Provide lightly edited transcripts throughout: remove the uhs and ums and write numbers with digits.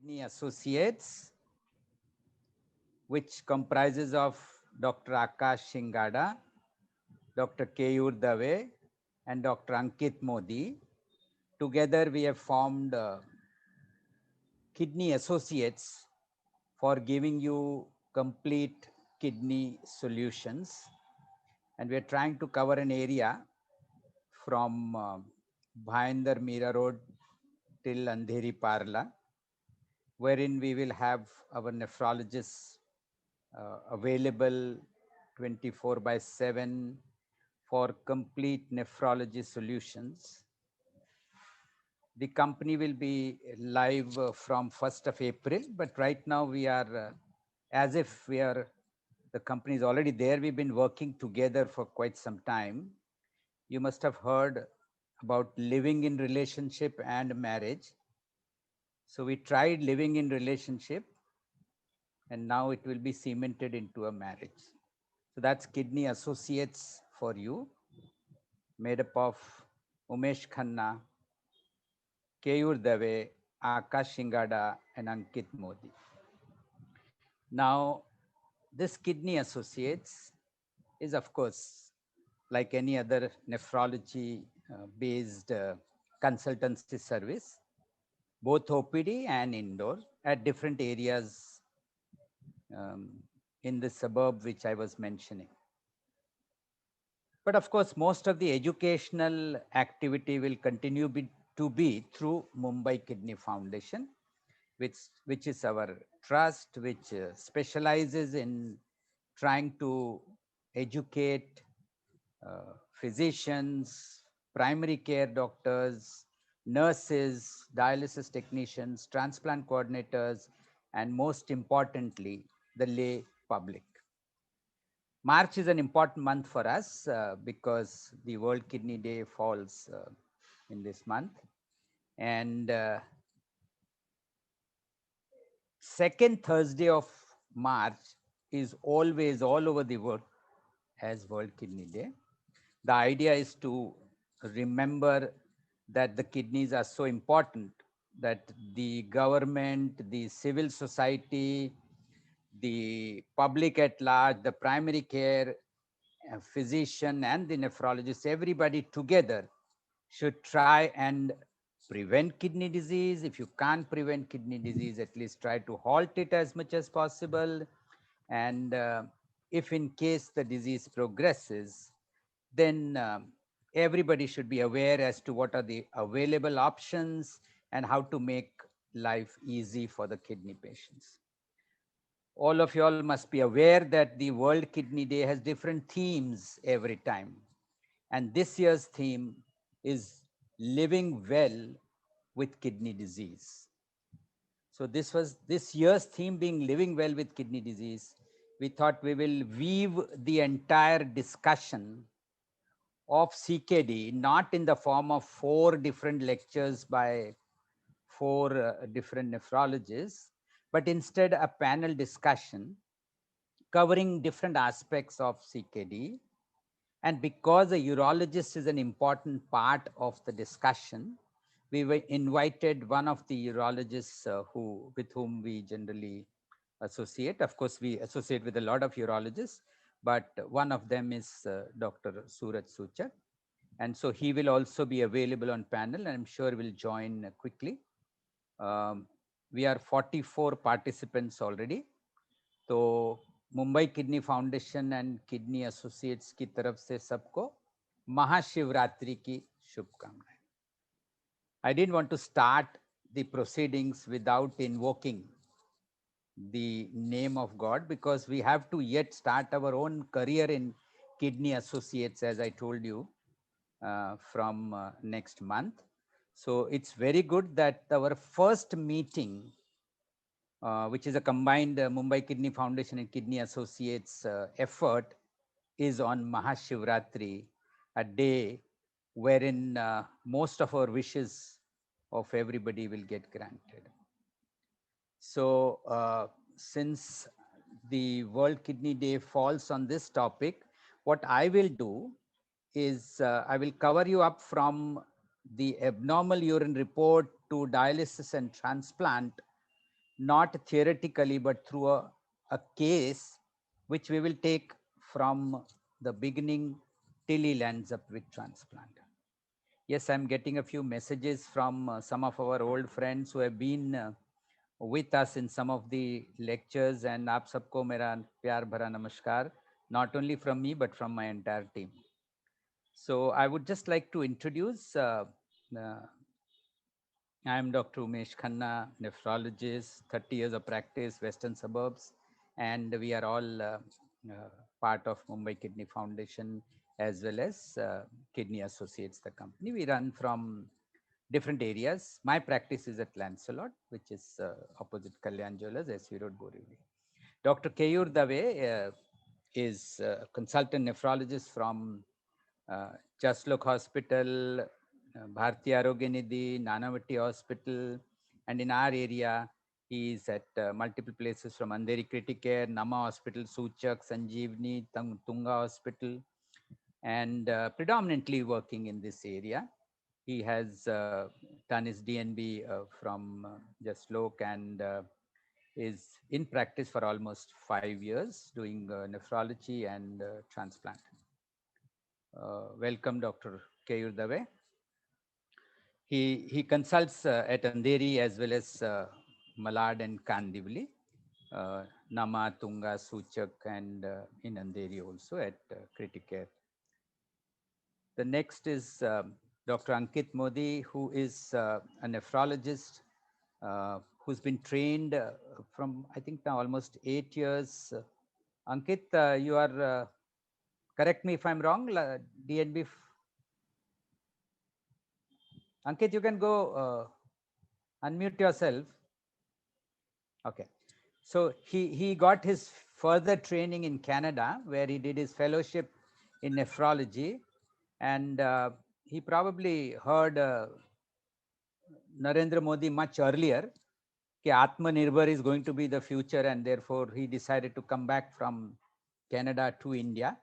Kidney Associates, which comprises of Dr. Akash Shingada, Dr. Keyur Dave, and Dr. Ankit Modi. Together, we have formed Kidney Associates for giving you complete kidney solutions. And we are trying to cover an area from Bhayandar Mira Road till Andheri Parla, wherein we will have our nephrologists available 24 by 7 for complete nephrology solutions. The company will be live from 1st of April, but right now we are as if we are, the company is already there. We've been working together for quite some time. You must have heard about living in relationship and marriage. So we tried living in relationship and now it will be cemented into a marriage. So that's Kidney Associates for you, made up of Umesh Khanna, Keyur Dave, Akash Shingada, and Ankit Modi. Now, this Kidney Associates is, of course, like any other nephrology based consultancy service, both OPD and indoor at different areas um, in the suburb which I was mentioning. But of course, most of the educational activity will continue to be through Mumbai Kidney Foundation, which is our trust, which specializes in trying to educate physicians, primary care doctors, nurses, dialysis technicians, transplant coordinators, and most importantly, the lay public. March is an important month for us because the World Kidney Day falls in this month. And second Thursday of March is always all over the world as World Kidney Day. The idea is to remember that the kidneys are so important that the government, the civil society, the public at large, the primary care physician and the nephrologist, everybody together should try and prevent kidney disease. If you can't prevent kidney disease, at least try to halt it as much as possible. And if in case the disease progresses, then everybody should be aware as to what are the available options and how to make life easy for the kidney patients. All of you all must be aware that the World Kidney Day has different themes every time. And this year's theme is living well with kidney disease. So this was this year's theme being living well with kidney disease. We thought we will weave the entire discussion of CKD, not in the form of 4 different lectures by 4 different nephrologists, but instead a panel discussion covering different aspects of CKD. And because a urologist is an important part of the discussion, we were invited one of the urologists with whom we generally associate. Of course, we associate with a lot of urologists, but one of them is Dr. Suraj Suchar. And so he will also be available on panel, and I'm sure will join quickly. We are 44 participants already. तो Mumbai kidney foundation and kidney associates की तरफ से सबको महाशिवरात्रि की शुभकामनाएं. I didn't want to start the proceedings without invoking the name of God, because we have to yet start our own career in kidney associates, as I told you, from next month. So it's very good that our first meeting, which is a combined Mumbai Kidney Foundation and Kidney Associates effort, is on Mahashivratri, a day wherein most of our wishes of everybody will get granted. So since the World Kidney Day falls on this topic, what I will do is I will cover you up from the abnormal urine report to dialysis and transplant not theoretically, but through a case which we will take from the beginning till he lands up with transplant. Yes, I'm getting a few messages from some of our old friends who have been with us in some of the lectures, and aap sabko mera pyar bhara namaskar, not only from me but from my entire team. So I would just like to introduce uh, I am Dr. Umesh Khanna, nephrologist, 30 years of practice, Western Suburbs, and we are all part of Mumbai Kidney Foundation as well as Kidney Associates, the company. We run from different areas. My practice is at Lancelot, which is opposite Kalyan Jewellers, SV Road, Borivali. Dr. Keyur Dave is a consultant nephrologist from Jaslok Hospital, Bharti Arogya Nidhi, Nanavati Hospital, and in our area, he is at multiple places from Andheri Criticare, Nama Hospital, Suchak, Sanjeevni, Tunga Hospital, and predominantly working in this area. He has done his DNB from Jaslok and is in practice for almost 5 years doing nephrology and transplant. Welcome, Dr. Keyur Dave. He consults at Andheri as well as Malad and Kandivali, Nama, Tunga, Suchak, and in Andheri also at Criticare. The next is Dr. Ankit Modi, who is a nephrologist who's been trained from, I think now almost 8 years. Ankit, you are, correct me if I'm wrong, DNB. Ankit, you can go unmute yourself. Okay. So he got his further training in Canada, where he did his fellowship in nephrology. And he probably heard Narendra Modi much earlier that Atmanirbhar is going to be the future, and therefore he decided to come back from Canada to India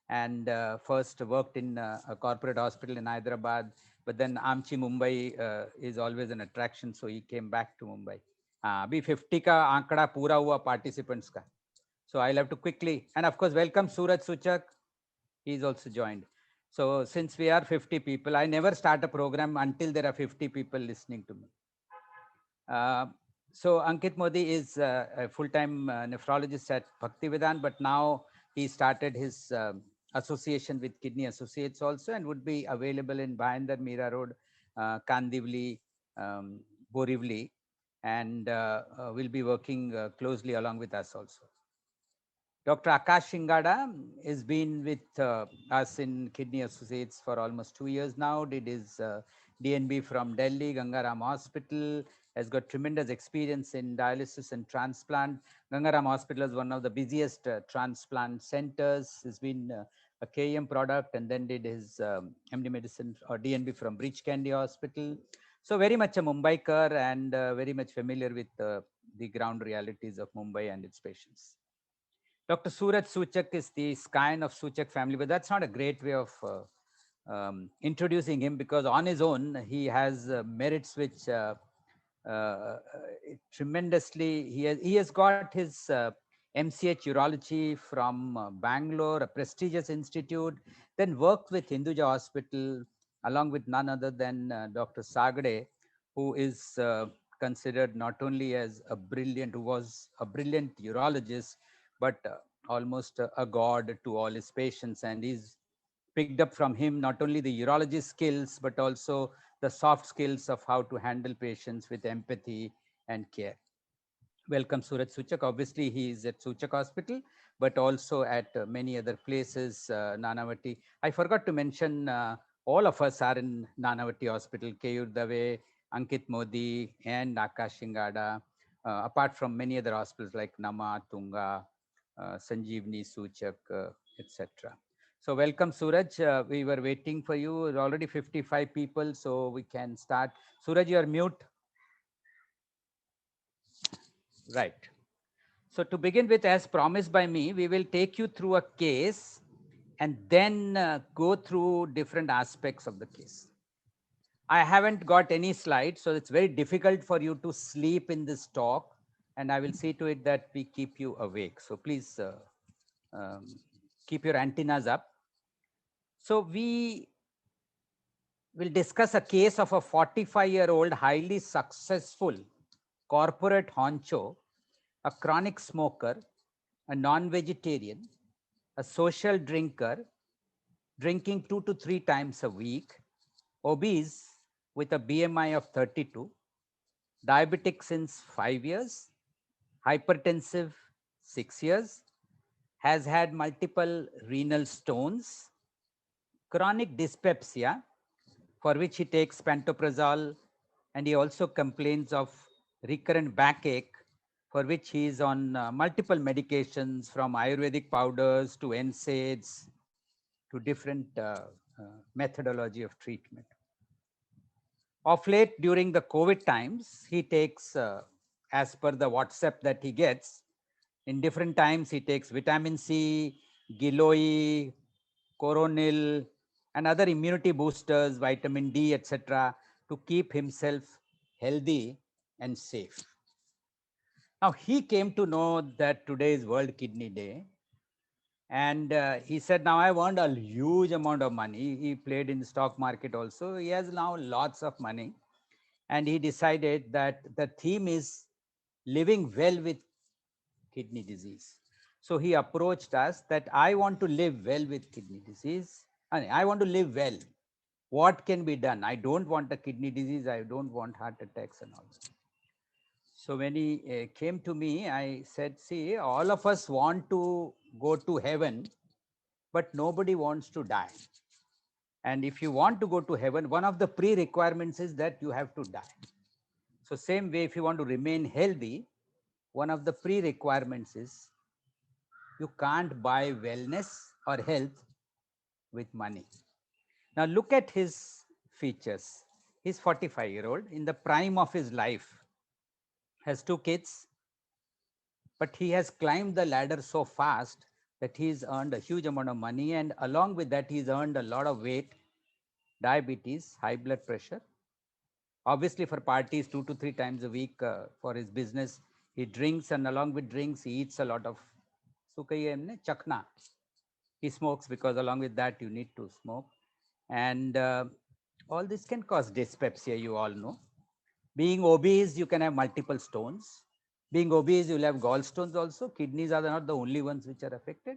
and first worked in a corporate hospital in Hyderabad, but then Amchi Mumbai is always an attraction, so he came back to Mumbai. अभी 50 का आंकड़ा पूरा हुआ participants का. So I'll have to quickly, and of course, welcome Suraj Suchak. He's also joined. So since we are 50 people, I never start a program until there are 50 people listening to me. So Ankit Modi is a full-time nephrologist at Bhaktivedanta, but now he started his association with Kidney Associates also, and would be available in Bhayandar, Mira Road, Kandivali, Borivali, and will be working closely along with us also. Dr. Akash Shingada has been with us in Kidney Associates for almost 2 years now, did his DNB from Delhi, Gangaram Hospital, has got tremendous experience in dialysis and transplant. Gangaram Hospital is one of the busiest transplant centers. He's been a KM product and then did his MD medicine or DNB from Breach Candy Hospital. So very much a Mumbaiker and very much familiar with the ground realities of Mumbai and its patients. Dr. Suraj Suchak is the scion of Suchak family, but that's not a great way of introducing him, because on his own, he has merits which tremendously, he has got his MCH urology from Bangalore, a prestigious institute, then worked with Hinduja Hospital along with none other than Dr. Sagade, who is considered not only as a brilliant, who was a brilliant urologist, but almost a god to all his patients. And he's picked up from him not only the urology skills, but also the soft skills of how to handle patients with empathy and care. Welcome, Suraj Suchak. Obviously, he is at Suchak Hospital, but also at many other places, Nanavati. I forgot to mention, all of us are in Nanavati Hospital, Keyur Dave, Ankit Modi, and Akash Shingada, apart from many other hospitals like Nama, Tunga, Sanjeevni, Suchak, etc. So welcome, Suraj. We were waiting for you. Already 55 people, so we can start. Suraj, you are mute. Right. So to begin with, as promised by me, we will take you through a case and then go through different aspects of the case. I haven't got any slides, so it's very difficult for you to sleep in this talk and I will see to it that we keep you awake. So please um, keep your antennas up. So we will discuss a case of a 45-year-old highly successful corporate honcho, a chronic smoker, a non-vegetarian, a social drinker, drinking 2 to 3 times a week, obese with a BMI of 32, diabetic since 5 years, hypertensive 6 years, has had multiple renal stones, chronic dyspepsia, for which he takes pantoprazole, and he also complains of recurrent backache, for which he is on multiple medications from Ayurvedic powders to NSAIDs to different methodology of treatment. Of late, during the COVID times, he takes, as per the WhatsApp that he gets, in different times, he takes vitamin C, Giloy, Coronil, and other immunity boosters, vitamin D, etc., to keep himself healthy and safe. Now, he came to know that today is World Kidney Day. And he said, now I want a huge amount of money. He played in the stock market also. He has now lots of money. And he decided that the theme is living well with kidney disease. So he approached us that I want to live well with kidney disease. I want to live well. What can be done? I don't want a kidney disease. I don't want heart attacks and all that. So when he came to me, I said, see, all of us want to go to heaven, but nobody wants to die. And if you want to go to heaven, one of the pre-requirements is that you have to die. So same way, if you want to remain healthy, one of the pre-requirements is you can't buy wellness or health with money. Now look at his features. He's 45-year-old in the prime of his life, has 2 kids, but he has climbed the ladder so fast that he's earned a huge amount of money. And along with that, he's earned a lot of weight, diabetes, high blood pressure. Obviously for parties 2 to 3 times a week for his business, he drinks, and along with drinks, he eats a lot of chakna. He smokes because along with that, you need to smoke. And all this can cause dyspepsia, you all know. Being obese, you can have multiple stones. Being obese, you'll have gallstones also. Kidneys are not the only ones which are affected.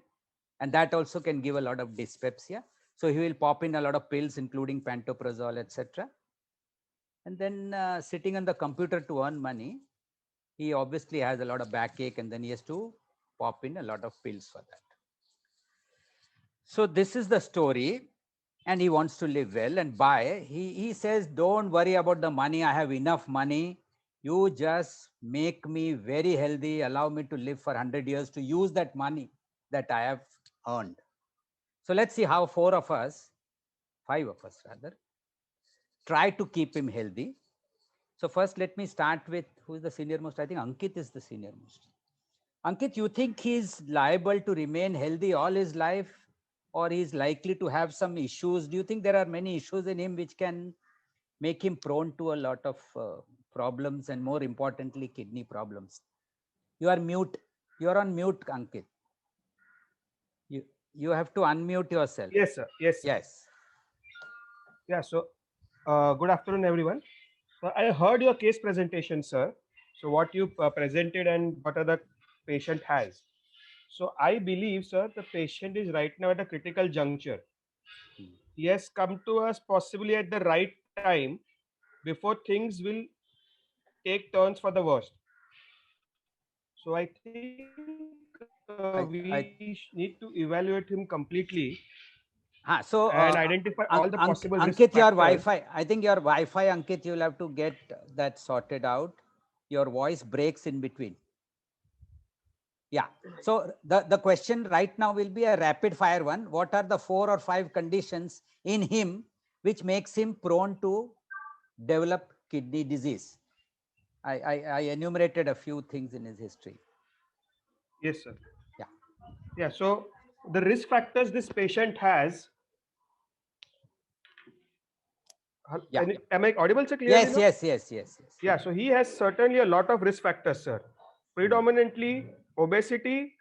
And that also can give a lot of dyspepsia. So he will pop in a lot of pills, including pantoprazole, etc. And then sitting on the computer to earn money, he obviously has a lot of backache, and then he has to pop in a lot of pills for that. So this is the story, and he wants to live well and buy. He says, don't worry about the money. I have enough money. You just make me very healthy, allow me to live for 100 years to use that money that I have earned. So let's see how 4 of us, 5 of us rather, try to keep him healthy. So first, let me start with who is the senior most. I think Ankit is the senior most. Ankit, you think he's liable to remain healthy all his life, or he's likely to have some issues? Do you think there are many issues in him which can make him prone to a lot of problems, and more importantly, kidney problems? You are mute. You are on mute, Ankit. You have to unmute yourself. Yes, sir. Yes, sir. Yes. Yeah. So, good afternoon, everyone. So, I heard your case presentation, sir. So, what you presented and what are the patient has. So, I believe, sir, the patient is right now at a critical juncture. He has come to us possibly at the right time before things will take turns for the worst. So, I think we need to evaluate him completely and So, identify all the possible risk Ankit, your factors. Wi-Fi, I think your Wi-Fi, Ankit, you'll have to get that sorted out. Your voice breaks in between. Yeah. So the question right now will be a rapid fire one. What are the 4 or 5 conditions in him which makes him prone to develop kidney disease? I enumerated a few things in his history. Yes, sir. Yeah. Yeah. So, the risk factors this patient has. Yeah. Am I audible, sir, clearly Yes, now? yes, yes, yes, yes. Yeah. So, he has certainly a lot of risk factors, sir. predominantly obesity,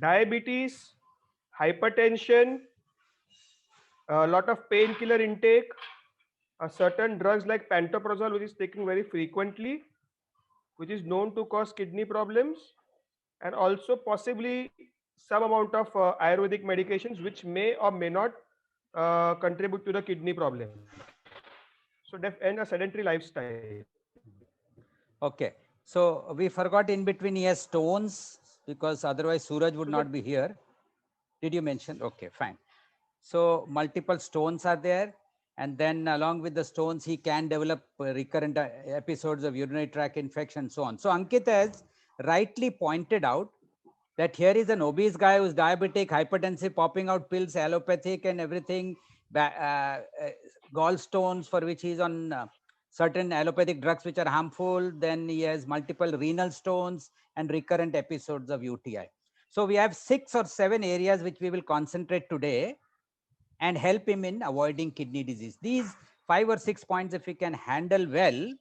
diabetes, hypertension, a lot of painkiller intake, certain drugs like pantoprazole, which is taken very frequently, which is known to cause kidney problems, and also possibly some amount of Ayurvedic medications, which may or may not contribute to the kidney problem. So, and a sedentary lifestyle. Okay. So we forgot in between he has stones, because otherwise Suraj would So not be here. Did you mention? Okay, fine. So multiple stones are there. And then along with the stones, he can develop recurrent episodes of urinary tract infection and so on. So Ankit has rightly pointed out that here is an obese guy who's diabetic, hypertensive, popping out pills, allopathic and everything, gallstones for which he's on certain allopathic drugs which are harmful. Then he has multiple renal stones and recurrent episodes of UTI. So we have 6 or 7 areas which we will concentrate today and help him in avoiding kidney disease. These 5 or 6 points, if we can handle well,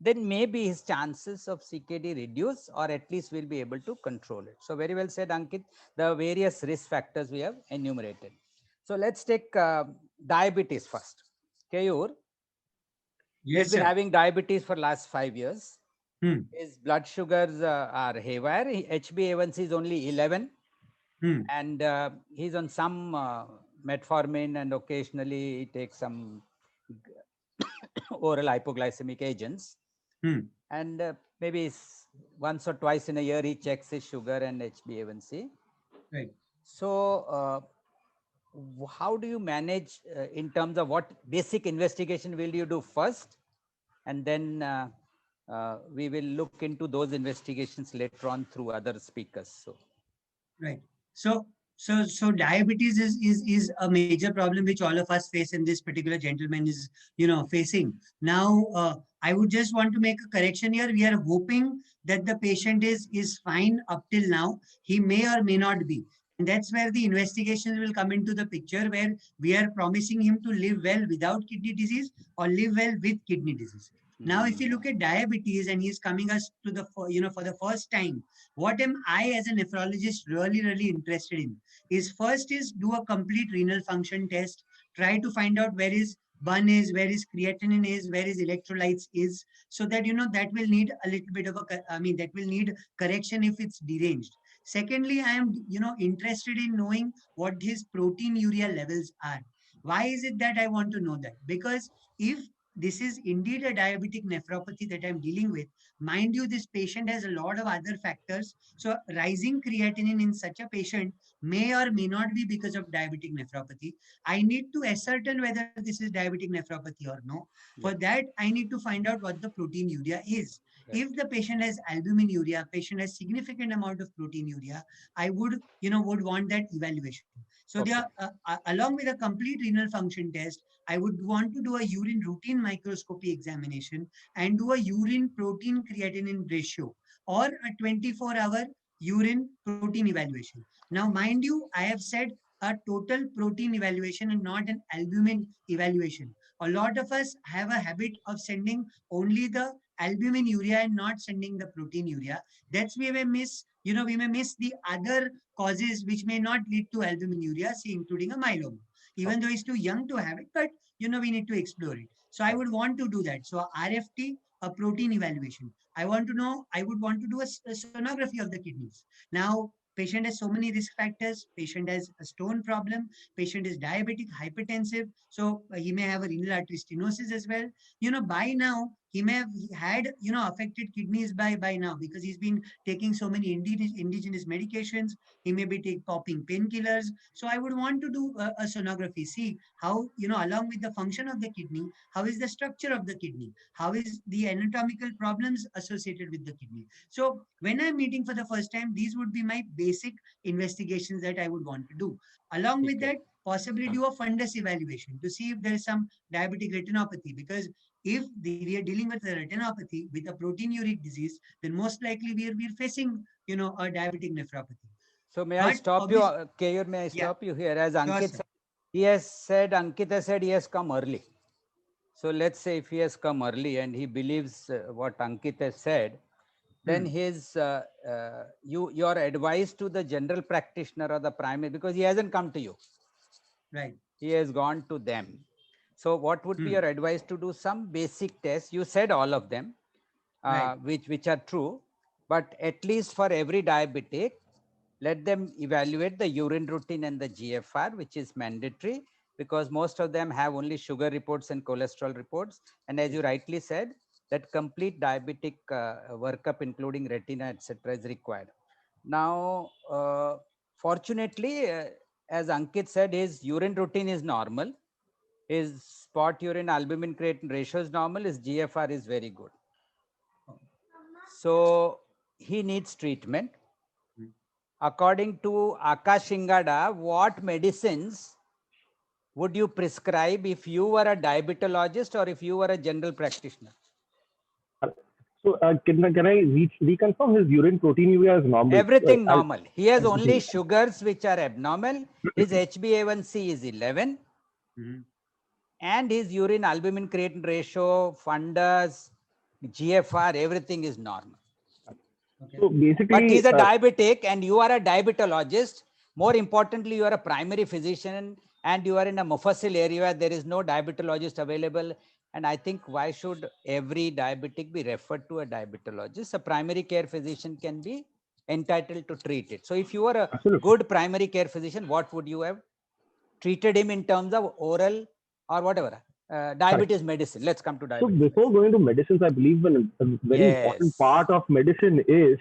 then maybe his chances of CKD reduce, or at least we'll be able to control it. So very well said, Ankit, the various risk factors we have enumerated. So let's take diabetes first. Keyur, Yes, he's been sir. having diabetes for last 5 years. Hmm. His blood sugars are haywire. HbA1c is only 11. Hmm. And he's on some metformin, and occasionally he takes some oral hypoglycemic agents. Hmm. And maybe once or twice in a year he checks his sugar and HbA1c. Right. So how do you manage in terms of what basic investigation will you do first, and then we will look into those investigations later on through other speakers. So Right. So diabetes is a major problem which all of us face, and this particular gentleman is facing. Now, I would just want to make a correction here. We are hoping that the patient is fine up till now. He may or may not be, and that's where the investigations will come into the picture, where we are promising him to live well without kidney disease or live well with kidney disease. Now, if you look at diabetes and he's coming us to the for the first time, what am I as a nephrologist really interested in is first is do a complete renal function test, try to find out where his bun is, where his creatinine is, where his electrolytes is, so that that will need a little bit of that will need correction if it's deranged. Secondly, I am interested in knowing what his proteinuria levels are. Why is it that I want to know that? Because if this is indeed a diabetic nephropathy that I'm dealing with, mind you, this patient has a lot of other factors. So rising creatinine in such a patient may or may not be because of diabetic nephropathy. I need to ascertain whether this is diabetic nephropathy or no. For that, I need to find out what the proteinuria is. Right. If the patient has albuminuria, patient has significant amount of proteinuria, I would want that evaluation. So Okay. there, along with a complete renal function test, I would want to do a urine routine microscopy examination and do a urine protein creatinine ratio or a 24-hour urine protein evaluation. Now, mind you, I have said a total protein evaluation and not an albumin evaluation. A lot of us have a habit of sending only the albumin urea and not sending the protein urea. That's where we may miss the other causes which may not lead to albumin urea, see, including a myeloma. Even though he's too young to have it, but we need to explore it. So I would want to do that. So RFT, a protein evaluation. I would want to do a sonography of the kidneys. Now, patient has so many risk factors. Patient has a stone problem. Patient is diabetic, hypertensive. So he may have a renal artery stenosis as well. By now, he may have had, affected kidneys by now, because he's been taking so many indigenous medications. He may be taking popping painkillers. So I would want to do a sonography, see how, along with the function of the kidney, how is the structure of the kidney, how is the anatomical problems associated with the kidney. So when I'm meeting for the first time, these would be my basic investigations that I would want to do. Along with that, possibly do a fundus evaluation to see if there is some diabetic retinopathy, because if we are dealing with a retinopathy with a proteinuric disease, then most likely we're facing, a diabetic nephropathy. So may I stop you, Keyur, may I stop you here? As Ankit said, Ankit has said he has come early. So let's say if he has come early and he believes what Ankit has said, then his your advice to the general practitioner or the primary, because he hasn't come to you, Right. he has gone to them. So what would be your advice to do some basic tests? You said all of them, Right. which are true, but at least for every diabetic, let them evaluate the urine routine and the GFR, which is mandatory, because most of them have only sugar reports and cholesterol reports. And as you rightly said, that complete diabetic workup, including retina, etc., is required. Now, fortunately, as Ankit said, his urine routine is normal. His spot urine albumin creatinine ratio is normal. His GFR is very good. So he needs treatment. According to Akash Shingada, what medicines would you prescribe if you were a diabetologist or if you were a general practitioner? Can I reconfirm his urine proteinuria is normal? Everything normal. He has only sugars which are abnormal. His HbA1c is 11. And his urine albumin creatinine ratio, fundus, GFR, everything is normal. So basically, but he's a diabetic and you are a diabetologist. More importantly, you are a primary physician and you are in a Mufassil area. There is no diabetologist available. And I think why should every diabetic be referred to a diabetologist? A primary care physician can be entitled to treat it. So if you are a good primary care physician, what would you have treated him in terms of oral or whatever? Diabetes medicine. Let's come to diabetes. So before going to medicines, I believe a very important part of medicine is,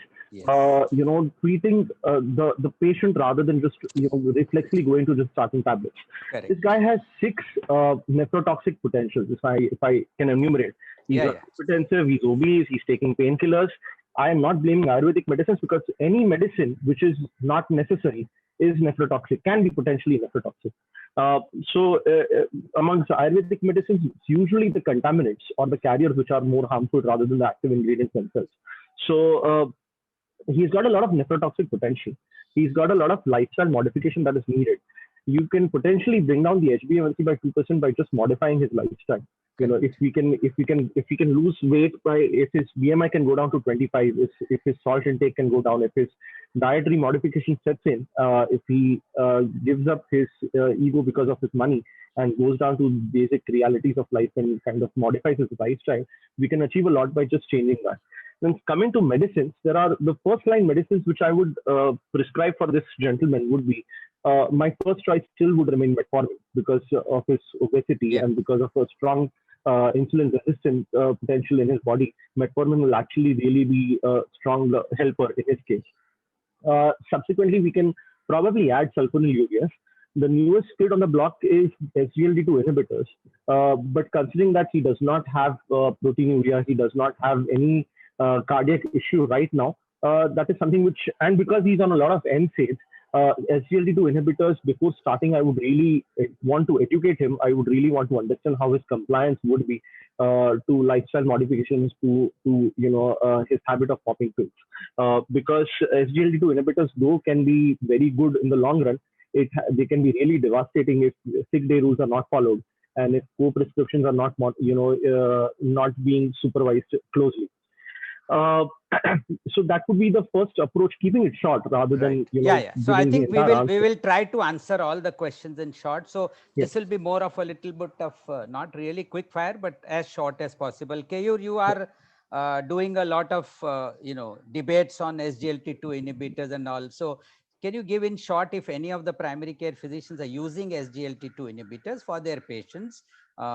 treating the patient rather than just reflexively going to just starting tablets. Correct. This guy has 6 nephrotoxic potentials. If I can enumerate, he's hypertensive, he's obese, he's taking painkillers. I am not blaming Ayurvedic medicines, because any medicine which is not necessary is nephrotoxic, can be potentially nephrotoxic. Amongst Ayurvedic medicines, it's usually the contaminants or the carriers which are more harmful rather than the active ingredients themselves. So he's got a lot of nephrotoxic potential. He's got a lot of lifestyle modification that is needed. You can potentially bring down the HbA1c by 2% by just modifying his lifestyle. If we can lose weight if his BMI can go down to 25, if his salt intake can go down, if his dietary modification sets in, if he gives up his ego because of his money and goes down to basic realities of life and kind of modifies his lifestyle, we can achieve a lot by just changing that. Then coming to medicines, there are the first line medicines which I would prescribe for this gentleman would be, my first choice still would remain metformin because of his obesity and because of a strong insulin resistant potential in his body. Metformin will actually really be a strong helper in his case. Subsequently, we can probably add sulfonylureas. The newest kid on the block is SGLT2 inhibitors. But considering that he does not have proteinuria, he does not have any cardiac issue right now, that is something which, and because he's on a lot of NSAIDs, SGLT2 inhibitors, before starting, I would really want to educate him. I would really want to understand how his compliance would be to lifestyle modifications, to his habit of popping pills. Because SGLT2 inhibitors, though, can be very good in the long run, they can be really devastating if sick-day rules are not followed and if co-prescriptions are not being supervised closely. So that would be the first approach, keeping it short rather than So I think we will try to answer all the questions in short. So this will be more of a little bit of not really quick fire, but as short as possible. Keyur, you are doing a lot of debates on SGLT2 inhibitors and all. So can you give in short if any of the primary care physicians are using SGLT2 inhibitors for their patients?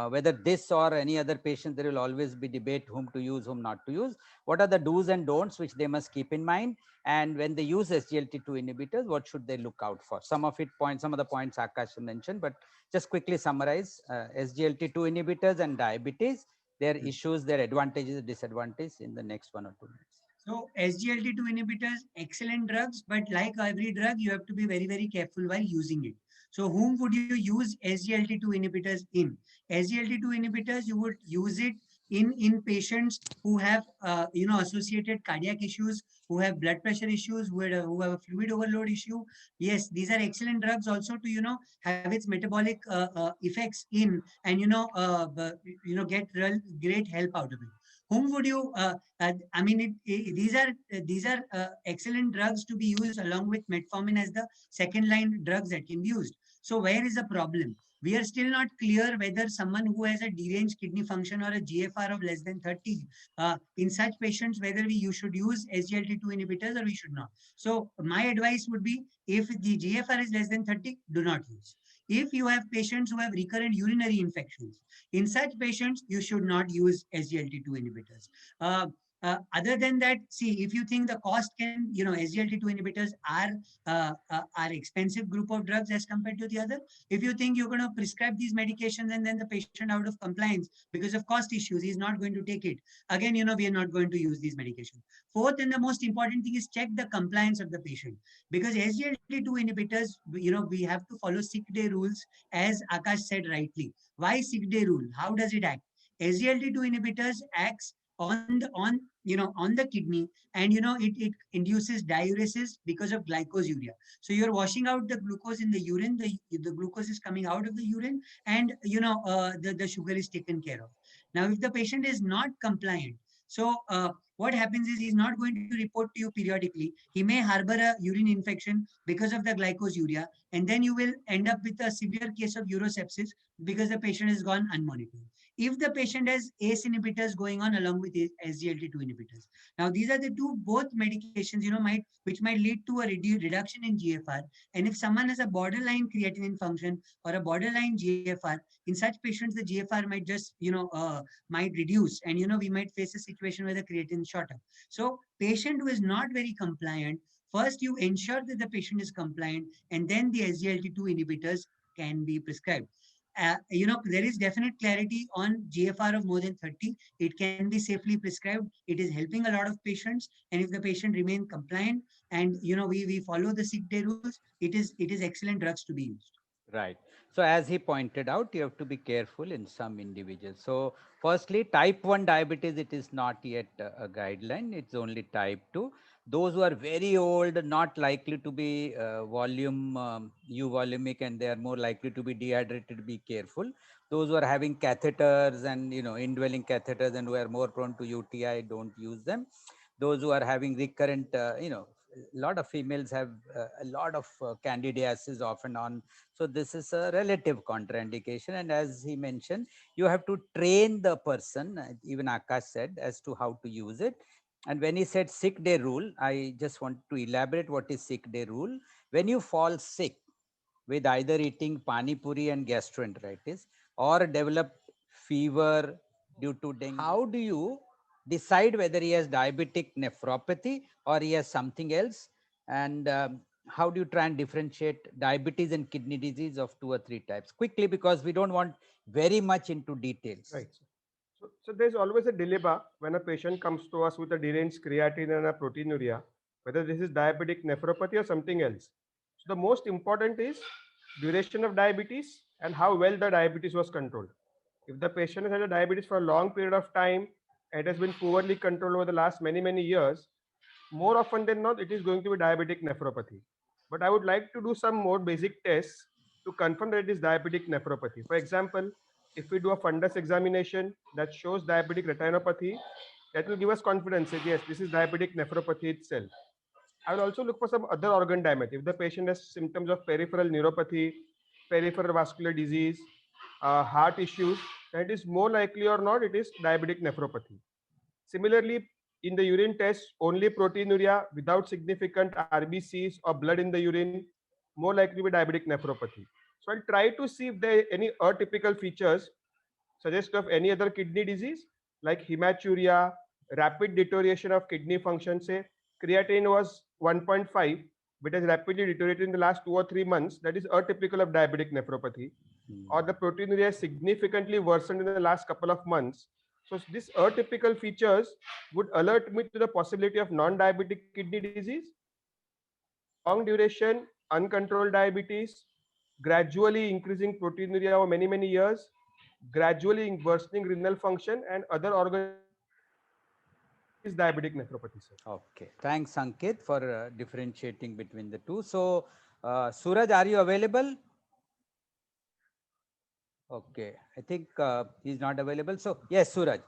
Whether this or any other patient, there will always be debate whom to use, whom not to use. What are the do's and don'ts which they must keep in mind? And when they use SGLT2 inhibitors, what should they look out for? Some of the points Akash mentioned, but just quickly summarize SGLT2 inhibitors and diabetes, their issues, their advantages, disadvantages in the next 1 or 2 minutes. So SGLT2 inhibitors, excellent drugs, but like every drug, you have to be very, very careful while using it. So whom would you use SGLT2 inhibitors in? SGLT2 inhibitors, you would use it in patients who have associated cardiac issues, who have blood pressure issues, who have a fluid overload issue. Yes, these are excellent drugs also to have its metabolic effects in and get great help out of it. whom would you? I mean, these are excellent drugs to be used along with metformin as the second line drugs that can be used. So where is the problem? We are still not clear whether someone who has a deranged kidney function or a GFR of less than 30, in such patients, whether you should use SGLT2 inhibitors or we should not. So my advice would be, if the GFR is less than 30, do not use. If you have patients who have recurrent urinary infections, in such patients, you should not use SGLT2 inhibitors. Other than that, see, if you think the cost can, SGLT2 inhibitors are expensive group of drugs as compared to the other. If you think you're going to prescribe these medications and then the patient out of compliance because of cost issues, he's not going to take it. Again, we are not going to use these medications. Fourth, and the most important thing is check the compliance of the patient, because SGLT2 inhibitors, we have to follow sick day rules, as Akash said rightly. Why sick day rule? How does it act? SGLT2 inhibitors acts on the kidney, and it induces diuresis because of glycosuria. So you're washing out the glucose in the urine, the glucose is coming out of the urine, and the sugar is taken care of. Now if the patient is not compliant, so what happens is he's not going to report to you periodically. He may harbor a urine infection because of the glycosuria, and then you will end up with a severe case of urosepsis because the patient has gone unmonitored. If the patient has ACE inhibitors going on along with SGLT2 inhibitors. Now, these are the two both medications, which might lead to a reduction in GFR. And if someone has a borderline creatinine function or a borderline GFR, in such patients, the GFR might just, might reduce, and, we might face a situation where the creatinine shot up. So patient who is not very compliant, first you ensure that the patient is compliant, and then the SGLT2 inhibitors can be prescribed. There is definite clarity on GFR of more than 30. It can be safely prescribed. It is helping a lot of patients. And if the patient remain compliant and, we follow the sick day rules, it is excellent drugs to be used. Right. So as he pointed out, you have to be careful in some individuals. So firstly, type 1 diabetes, it is not yet a guideline. It's only type 2. Those who are very old, not likely to be euvolumic, and they are more likely to be dehydrated, be careful. Those who are having catheters and, indwelling catheters and who are more prone to UTI, don't use them. Those who are having recurrent, a lot of females have a lot of candidiasis off and on. So this is a relative contraindication. And as he mentioned, you have to train the person, even Akash said, as to how to use it. And when he said sick day rule, I just want to elaborate what is sick day rule. When you fall sick with either eating pani puri and gastroenteritis or develop fever due to dengue, how do you decide whether he has diabetic nephropathy or he has something else? And how do you try and differentiate diabetes and kidney disease of 2 or 3 types? Quickly, because we don't want very much into details. Right. So there's always a dilemma when a patient comes to us with a deranged creatinine and a proteinuria, whether this is diabetic nephropathy or something else. So the most important is duration of diabetes and how well the diabetes was controlled. If the patient has had a diabetes for a long period of time and it has been poorly controlled over the last many years, more often than not, it is going to be diabetic nephropathy. But I would like to do some more basic tests to confirm that it is diabetic nephropathy. For example, if we do a fundus examination that shows diabetic retinopathy, that will give us confidence that yes, this is diabetic nephropathy itself. I will also look for some other organ damage. If the patient has symptoms of peripheral neuropathy, peripheral vascular disease, heart issues, then it is more likely or not it is diabetic nephropathy. Similarly, in the urine test, only proteinuria without significant RBCs or blood in the urine, more likely to be diabetic nephropathy. So I'll try to see if there are any atypical features suggestive of any other kidney disease like hematuria, rapid deterioration of kidney function. Say creatinine was 1.5, but has rapidly deteriorated in the last 2 or 3 months. That is atypical of diabetic nephropathy. Or the proteinuria is significantly worsened in the last couple of months. So these atypical features would alert me to the possibility of non-diabetic kidney disease, long duration, uncontrolled diabetes, gradually increasing proteinuria over many years, gradually worsening renal function, and other organ is diabetic nephropathy, sir. Okay, thanks Ankit for differentiating between the two. So Suraj, are you available? Okay, I think he's not available. So yes, Suraj.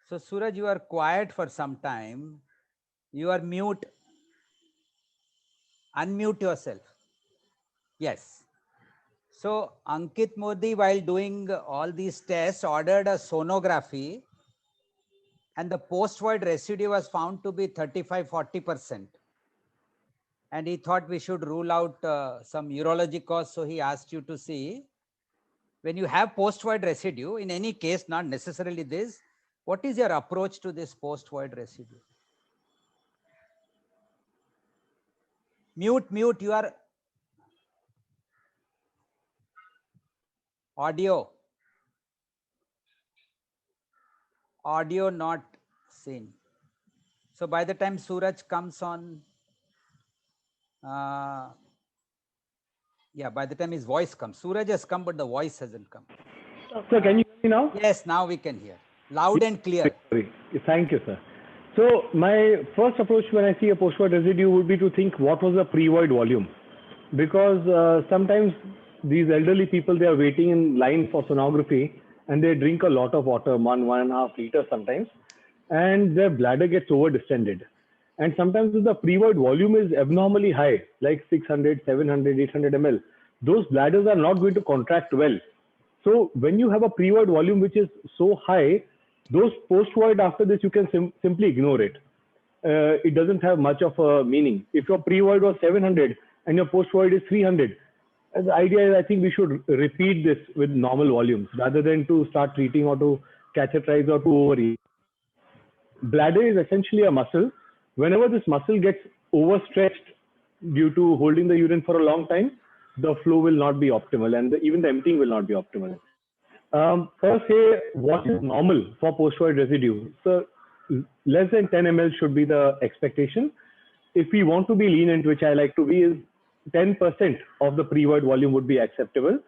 So Suraj, you are quiet for some time. You are mute. Unmute yourself. Yes. So Ankit Modi, while doing all these tests, ordered a sonography, and the post-void residue was found to be 35–40%. And he thought we should rule out some urology cause. So he asked you to see, when you have post-void residue, in any case, not necessarily this, what is your approach to this post-void residue? Mute, you are audio not seen. So by the time Suraj comes on, yeah, by the time his voice comes, Suraj has come, but the voice hasn't come. Sir, can you hear me now? Yes, now we can hear. Loud and clear. Sorry. Thank you, sir. So my first approach when I see a post-void residue would be to think what was the pre-void volume, because sometimes these elderly people, they are waiting in line for sonography and they drink a lot of water, 1.5 liters sometimes, and their bladder gets over distended. And sometimes if the pre-void volume is abnormally high, like 600, 700, 800 ml, those bladders are not going to contract well. So when you have a pre-void volume which is so high, those post-void after this, you can simply ignore it. It doesn't have much of a meaning. If your pre-void was 700 and your post-void is 300, the idea is I think we should repeat this with normal volumes rather than to start treating or to catheterize or to overeat. Bladder is essentially a muscle. Whenever this muscle gets overstretched due to holding the urine for a long time, the flow will not be optimal and even the emptying will not be optimal. Per se, what is normal for post-void residue? So less than 10 ml should be the expectation. If we want to be lenient, which I like to be, is 10% of the pre-void volume would be acceptable.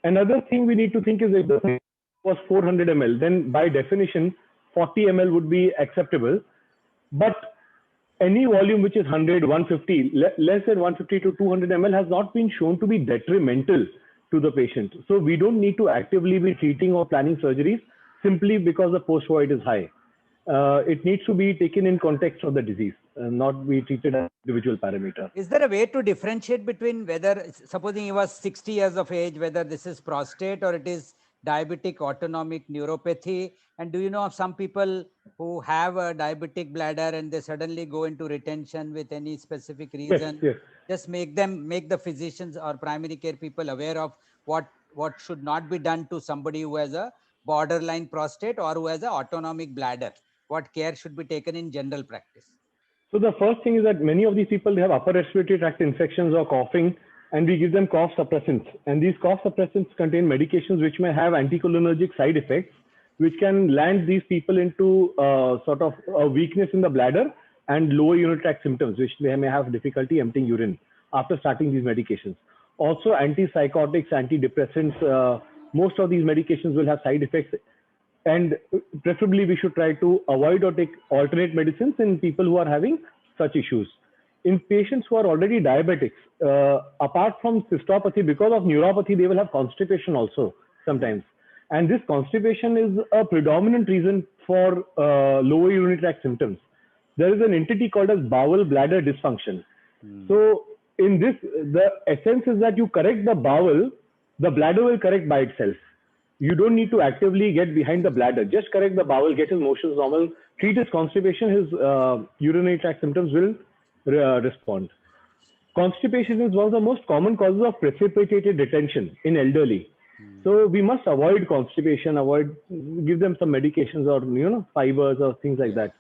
Another thing we need to think is if the was 400 ml, then by definition, 40 ml would be acceptable. But any volume which is 100, 150, less than 150 to 200 ml has not been shown to be detrimental to the patient. So we don't need to actively be treating or planning surgeries simply because the post-void is high. It needs to be taken in context of the disease, not be treated as individual parameter. Is there a way to differentiate between whether, supposing he was 60 years of age, whether this is prostate or it is diabetic autonomic neuropathy? And do you know of some people who have a diabetic bladder and they suddenly go into retention with any specific reason? Yes. Just make the physicians or primary care people aware of what should not be done to somebody who has a borderline prostate or who has an autonomic bladder. What care should be taken in general practice? So the first thing is that many of these people, they have upper respiratory tract infections or coughing, and we give them cough suppressants. And these cough suppressants contain medications which may have anticholinergic side effects, which can land these people into sort of a weakness in the bladder and lower urinary tract symptoms, which they may have difficulty emptying urine after starting these medications. Also, antipsychotics, antidepressants, most of these medications will have side effects, and preferably we should try to avoid or take alternate medicines in people who are having such issues. In patients who are already diabetics, apart from cystopathy, because of neuropathy, they will have constipation also sometimes. And this constipation is a predominant reason for lower urinary tract symptoms. There is an entity called as bowel bladder dysfunction. So in this, the essence is that you correct the bowel, the bladder will correct by itself. You don't need to actively get behind the bladder. Just correct the bowel, get his motions normal, treat his constipation, his urinary tract symptoms will respond. Constipation is one of the most common causes of precipitated retention in elderly. So we must avoid constipation, give them some medications or fibers or things like that.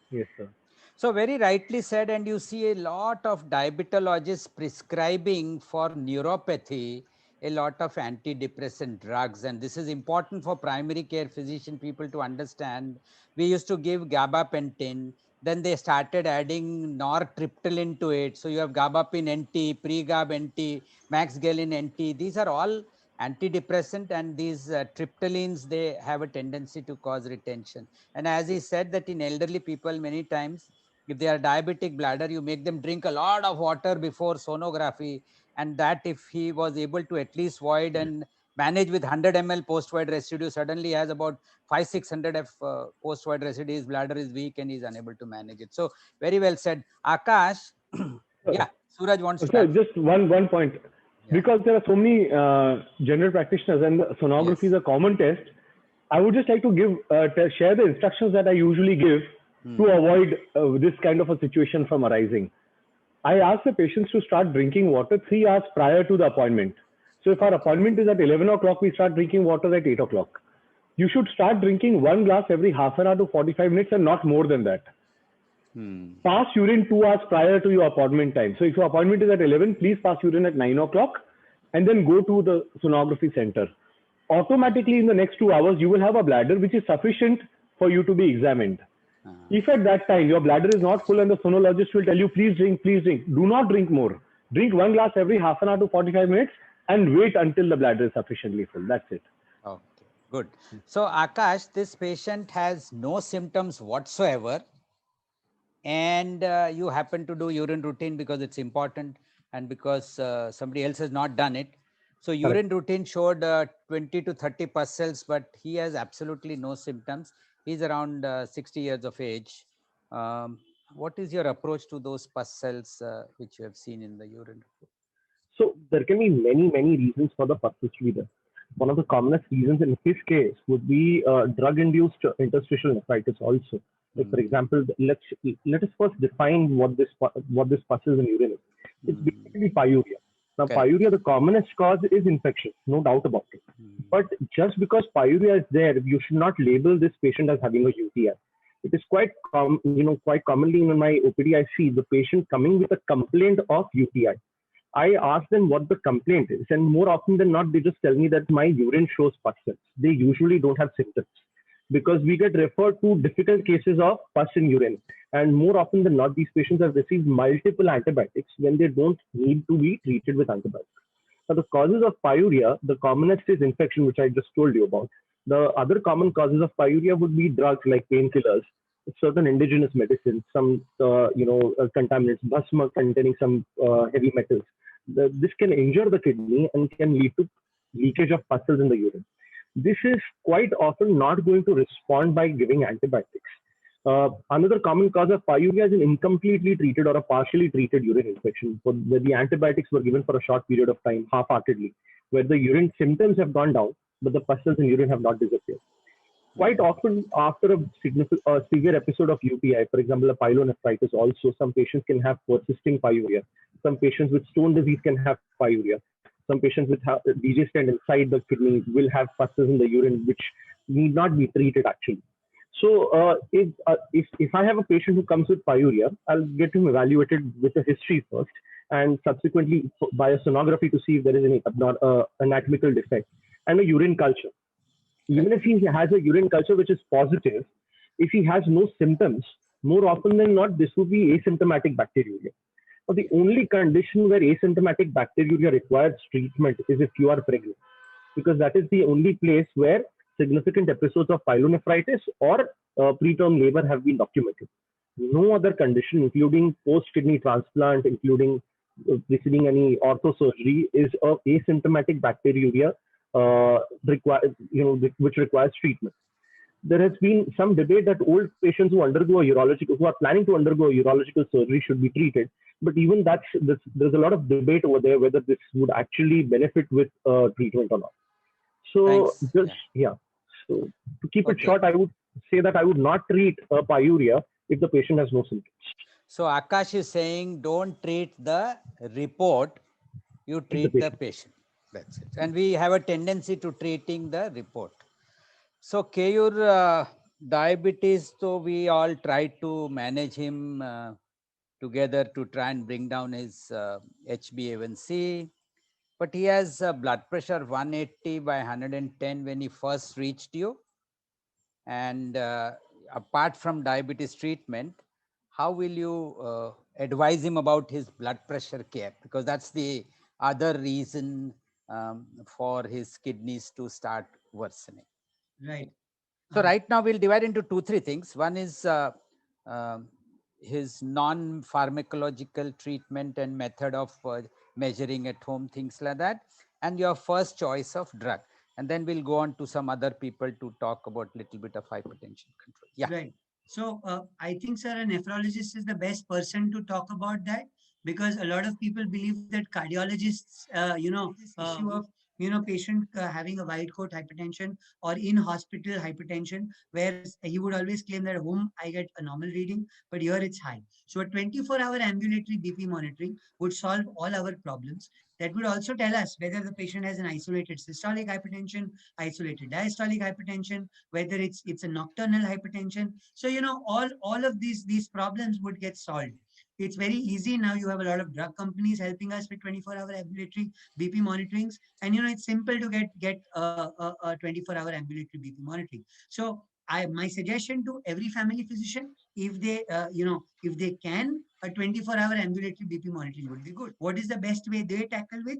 Yes, sir. So very rightly said, and you see a lot of diabetologists prescribing for neuropathy a lot of antidepressant drugs, and this is important for primary care physician people to understand. We used to give gabapentin, then they started adding nortriptyline to it. So you have gabapentin NT, pregab NT, maxgelin NT. These are all antidepressant, and these triptylines, they have a tendency to cause retention. And as he said that in elderly people, many times, if they are diabetic bladder, you make them drink a lot of water before sonography, and that if he was able to at least void and manage with 100 ml post-void residue, suddenly has about 500-600 post-void residue. His bladder is weak and he's unable to manage it. So very well said. Akash, yeah, Suraj wants to So add. just one point, Yeah. because there are so many general practitioners and sonography is Yes. a common test. I would just like to give share the instructions that I usually give to avoid this kind of a situation from arising. I ask the patients to start drinking water 3 hours prior to the appointment. So if our appointment is at 11 o'clock, we start drinking water at 8 o'clock. You should start drinking 1 glass every half an hour to 45 minutes and not more than that. Pass urine 2 hours prior to your appointment time. So if your appointment is at 11, please pass urine at 9 o'clock and then go to the sonography center. Automatically in the next 2 hours, you will have a bladder which is sufficient for you to be examined. If at that time your bladder is not full and the sonologist will tell you, please drink, do not drink more. Drink 1 glass every half an hour to 45 minutes and wait until the bladder is sufficiently full. That's it. Okay, good. So Akash, this patient has no symptoms whatsoever, and you happen to do urine routine because it's important and because somebody else has not done it. So urine routine showed 20 to 30 pus cells, but he has absolutely no symptoms. He's around 60 years of age. What is your approach to those pus cells which you have seen in the urine? So there can be many reasons for the pus to be there. One of the commonest reasons in his case would be drug-induced interstitial nephritis also. Like for example, let us first define what this pus is in urine is. It's basically pyuria. Now, pyuria, the commonest cause is infection, no doubt about it. But just because pyuria is there, you should not label this patient as having a UTI. It is quite commonly in my OPD, I see the patient coming with a complaint of UTI. I ask them what the complaint is, and more often than not, they just tell me that my urine shows pus cells. They usually don't have symptoms because we get referred to difficult cases of pus in urine. And more often than not, these patients have received multiple antibiotics when they don't need to be treated with antibiotics. Now, the causes of pyuria, the commonest is infection, which I just told you about. The other common causes of pyuria would be drugs like painkillers, certain indigenous medicines, some contaminants, bhasma containing some heavy metals. This can injure the kidney and can lead to leakage of pus cells in the urine. This is quite often not going to respond by giving antibiotics. Another common cause of pyuria is an incompletely treated or a partially treated urine infection, where the antibiotics were given for a short period of time, half-heartedly, where the urine symptoms have gone down, but the pus cells in urine have not disappeared. Quite often, after a severe episode of UTI, for example, a pyelonephritis, also some patients can have persisting pyuria. Some patients with stone disease can have pyuria. Some patients with DJ stent inside the kidney will have pus cells in the urine, which need not be treated actually. So if I have a patient who comes with pyuria, I'll get him evaluated with a history first, and subsequently by a sonography to see if there is any anatomical defect, and a urine culture. Even if he has a urine culture which is positive, if he has no symptoms, more often than not, this would be asymptomatic bacteriuria. But the only condition where asymptomatic bacteriuria requires treatment is if you are pregnant, because that is the only place where significant episodes of pyelonephritis or preterm labor have been documented. No other condition, including post-kidney transplant, including preceding any orthosurgery, is of asymptomatic bacteriuria which requires treatment. There has been some debate that old patients who are planning to undergo a urological surgery should be treated. But even there's a lot of debate over there whether this would actually benefit with treatment or not. So So to keep it short, I would say that I would not treat pyuria if the patient has no symptoms. So Akash is saying, don't treat the report, you treat the patient. That's it. And we have a tendency to treating the report. So Keyur, diabetes, so we all try to manage him together to try and bring down his HbA1c. But he has blood pressure 180 by 110 when he first reached you. And apart from diabetes treatment, how will you advise him about his blood pressure care? Because that's the other reason for his kidneys to start worsening. Right. So right now we'll divide into 2-3 things. One is his non-pharmacological treatment and method of measuring at home, things like that. and your first choice of drug. And then we'll go on to some other people to talk about little bit of hypertension control. Yeah. Right. So I think, sir, a nephrologist is the best person to talk about that, because a lot of people believe that cardiologists, this issue of patient having a wild coat hypertension or in hospital hypertension, where he would always claim that at home I get a normal reading, but here it's high. So a 24-hour ambulatory BP monitoring would solve all our problems. That would also tell us whether the patient has an isolated systolic hypertension, isolated diastolic hypertension, whether it's a nocturnal hypertension. So all of these problems would get solved. It's very easy now. You have a lot of drug companies helping us with 24-hour ambulatory BP monitorings, and it's simple to get a 24-hour ambulatory BP monitoring. So my suggestion to every family physician, if they if they can, a 24-hour ambulatory BP monitoring would be good. What is the best way they tackle with?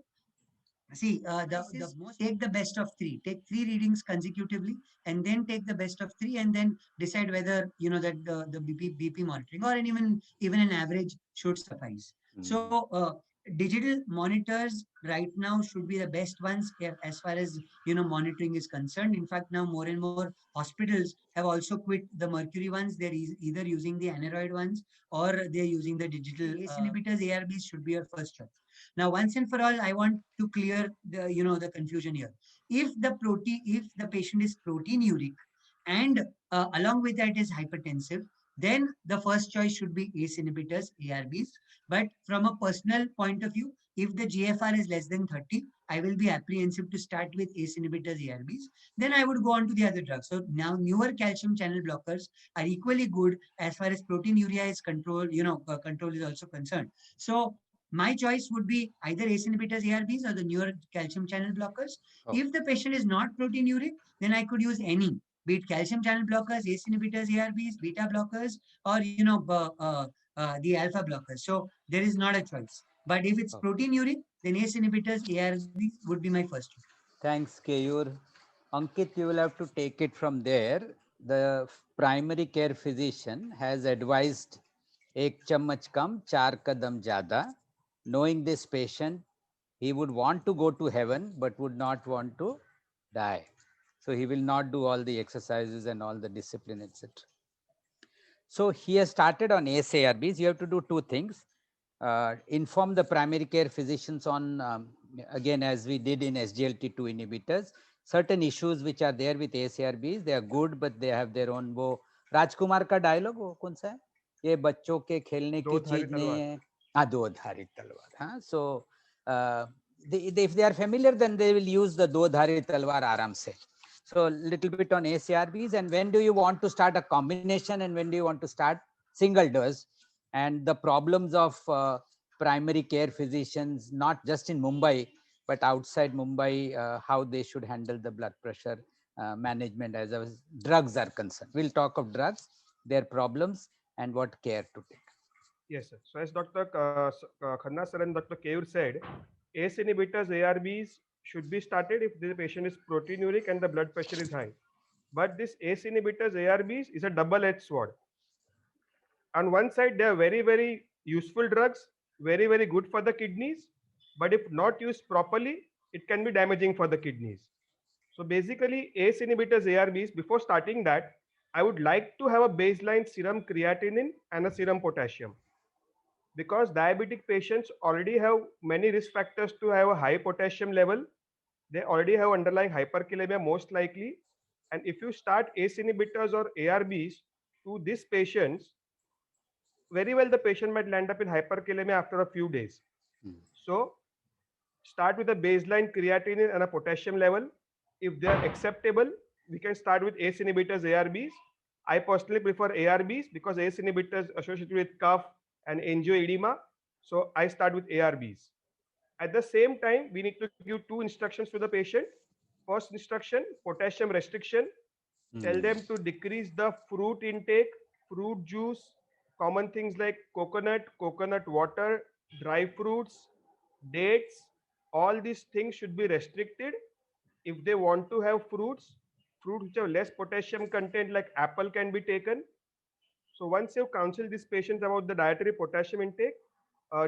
See, the most, take the best of three. Take three readings consecutively, and then take the best of three, and then decide whether that the BP monitoring or even an average should suffice. So digital monitors right now should be the best ones as far as monitoring is concerned. In fact, now more and more hospitals have also quit the mercury ones. They're either using the aneroid ones or they're using the digital ACE inhibitors. ARBs should be your first choice. Now, once and for all, I want to clear the confusion here. If the patient is proteinuric and along with that is hypertensive, then the first choice should be ACE inhibitors, ARBs. But from a personal point of view, if the GFR is less than 30, I will be apprehensive to start with ACE inhibitors, ARBs. Then I would go on to the other drugs. So now newer calcium channel blockers are equally good as far as proteinuria is control, control is also concerned. So my choice would be either ACE inhibitors, ARBs, or the newer calcium channel blockers. Oh. If the patient is not proteinuric, then I could use any, be it calcium channel blockers, ACE inhibitors, ARBs, beta blockers, or the alpha blockers. So there is not a choice. But if it's Oh. proteinuric, then ACE inhibitors, ARBs would be my first choice. Thanks, Keyur. Ankit, you will have to take it from there. The primary care physician has advised ek chammach kam, char kadam jada. Knowing this patient, he would want to go to heaven, but would not want to die. So he will not do all the exercises and all the discipline, etc. So he has started on ACE-ARBs. You have to do two things. Inform the primary care physicians on, again, as we did in SGLT2 inhibitors, certain issues which are there with ACE-ARBs. They are good, but they have their own. वो राजकुमार का dialogue वो कौन सा है? ये बच्चों के खेलने की चीज नहीं है. हाँ, दो धारी तलवार. हाँ, so if they are familiar, then they will use the दो धारी तलवार आराम से. So little bit on ACRBs, and when do you want to start a combination and when do you want to start single dose, and the problems of primary care physicians, not just in Mumbai, but outside Mumbai, how they should handle the blood pressure management as far as drugs are concerned. We'll talk of drugs, their problems, and what care to take. Yes, sir. So as Dr. Khanna sir and Dr. Keyur said, ACE inhibitors, ARBs should be started if the patient is proteinuric and the blood pressure is high. But this ACE inhibitors, ARBs is a double-edged sword. On one side, they are very, very useful drugs, very, very good for the kidneys. But if not used properly, it can be damaging for the kidneys. So basically, ACE inhibitors, ARBs, before starting that, I would like to have a baseline serum creatinine and a serum potassium. Because diabetic patients already have many risk factors to have a high potassium level. They already have underlying hyperkalemia most likely. And if you start ACE inhibitors or ARBs to these patients, very well the patient might land up in hyperkalemia after a few days. So start with a baseline creatinine and a potassium level. If they are acceptable, we can start with ACE inhibitors, ARBs. I personally prefer ARBs because ACE inhibitors associated with cough and angioedema. So I start with ARBs. At the same time, we need to give two instructions to the patient. First instruction, potassium restriction. Tell them to decrease the fruit intake, fruit juice, common things like coconut, coconut water, dry fruits, dates. All these things should be restricted. If they want to have fruits which have less potassium content like apple can be taken. So once you've counseled these patients about the dietary potassium intake,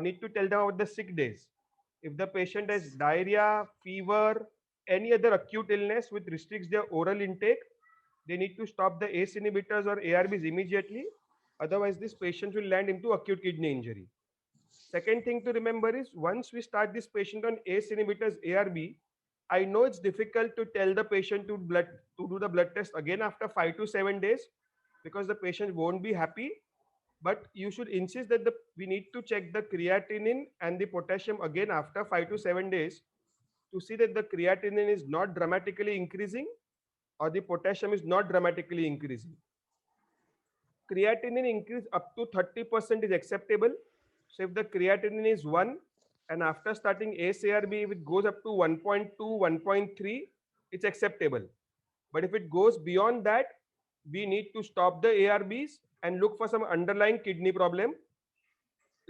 need to tell them about the sick days. If the patient has diarrhea, fever, any other acute illness which restricts their oral intake, they need to stop the ACE inhibitors or ARBs immediately. Otherwise, this patient will land into acute kidney injury. Second thing to remember is once we start this patient on ACE inhibitors, ARB, I know it's difficult to tell the patient to do the blood test again after 5 to 7 days because the patient won't be happy. But you should insist that we need to check the creatinine and the potassium again after 5 to 7 days to see that the creatinine is not dramatically increasing or the potassium is not dramatically increasing. Creatinine increase up to 30% is acceptable. So if the creatinine is 1 and after starting ACE-ARB, if it goes up to 1.2, 1.3, it's acceptable. But if it goes beyond that, we need to stop the ARBs and look for some underlying kidney problem,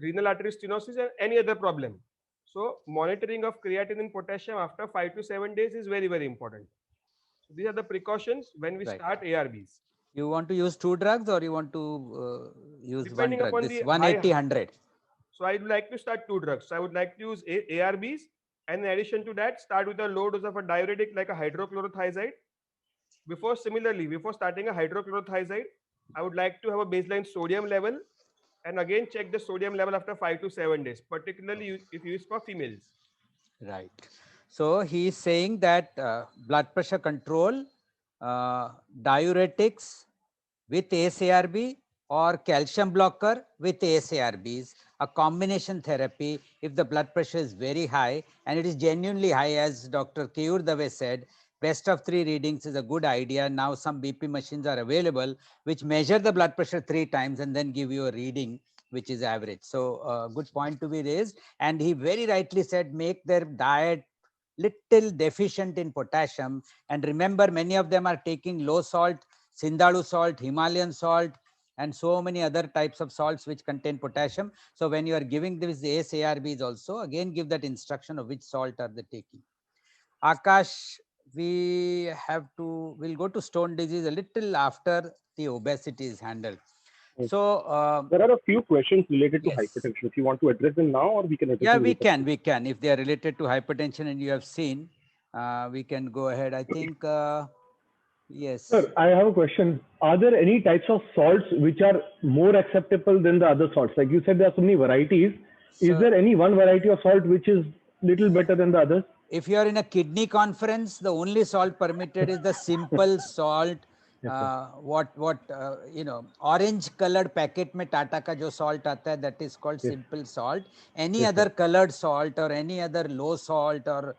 renal artery stenosis, and any other problem. So monitoring of creatinine potassium after 5 to 7 days is very, very important. So these are the precautions when we start ARBs. You want to use 2 drugs or you want to use Depending 1 drug? upon This the 180, 100. So I would like to start 2 drugs. So I would like to use ARBs, and in addition to that, start with a low dose of a diuretic like a hydrochlorothiazide. Before starting a hydrochlorothiazide, I would like to have a baseline sodium level, and again check the sodium level after 5 to 7 days, particularly if used for females. Right. So he is saying that blood pressure control, diuretics with ACE-ARB or calcium blocker with ACE-ARBs, a combination therapy if the blood pressure is very high, and it is genuinely high, as Dr. Keyur Dave said. Best of 3 readings is a good idea. Now some BP machines are available which measure the blood pressure 3 times and then give you a reading which is average. So good point to be raised. And he very rightly said, make their diet little deficient in potassium. And remember, many of them are taking low salt, Sindhalu salt, Himalayan salt, and so many other types of salts which contain potassium. So when you are giving these ACE-ARBs also, again give that instruction of which salt are they taking. Akash, we'll go to stone disease a little after the obesity is handled. So there are a few questions related to yes. hypertension. If you want to address them now, or we can address them later. We can. If they are related to hypertension and you have seen, we can go ahead. I think, yes. Sir, I have a question. Are there any types of salts which are more acceptable than the other salts? Like you said, there are so many varieties. Is there any one variety of salt which is little better than the others? If you are in a kidney conference, the only salt permitted is the simple salt. Orange colored packet में Tata का जो salt आता है, that is called simple salt. Any other colored salt or any other low salt or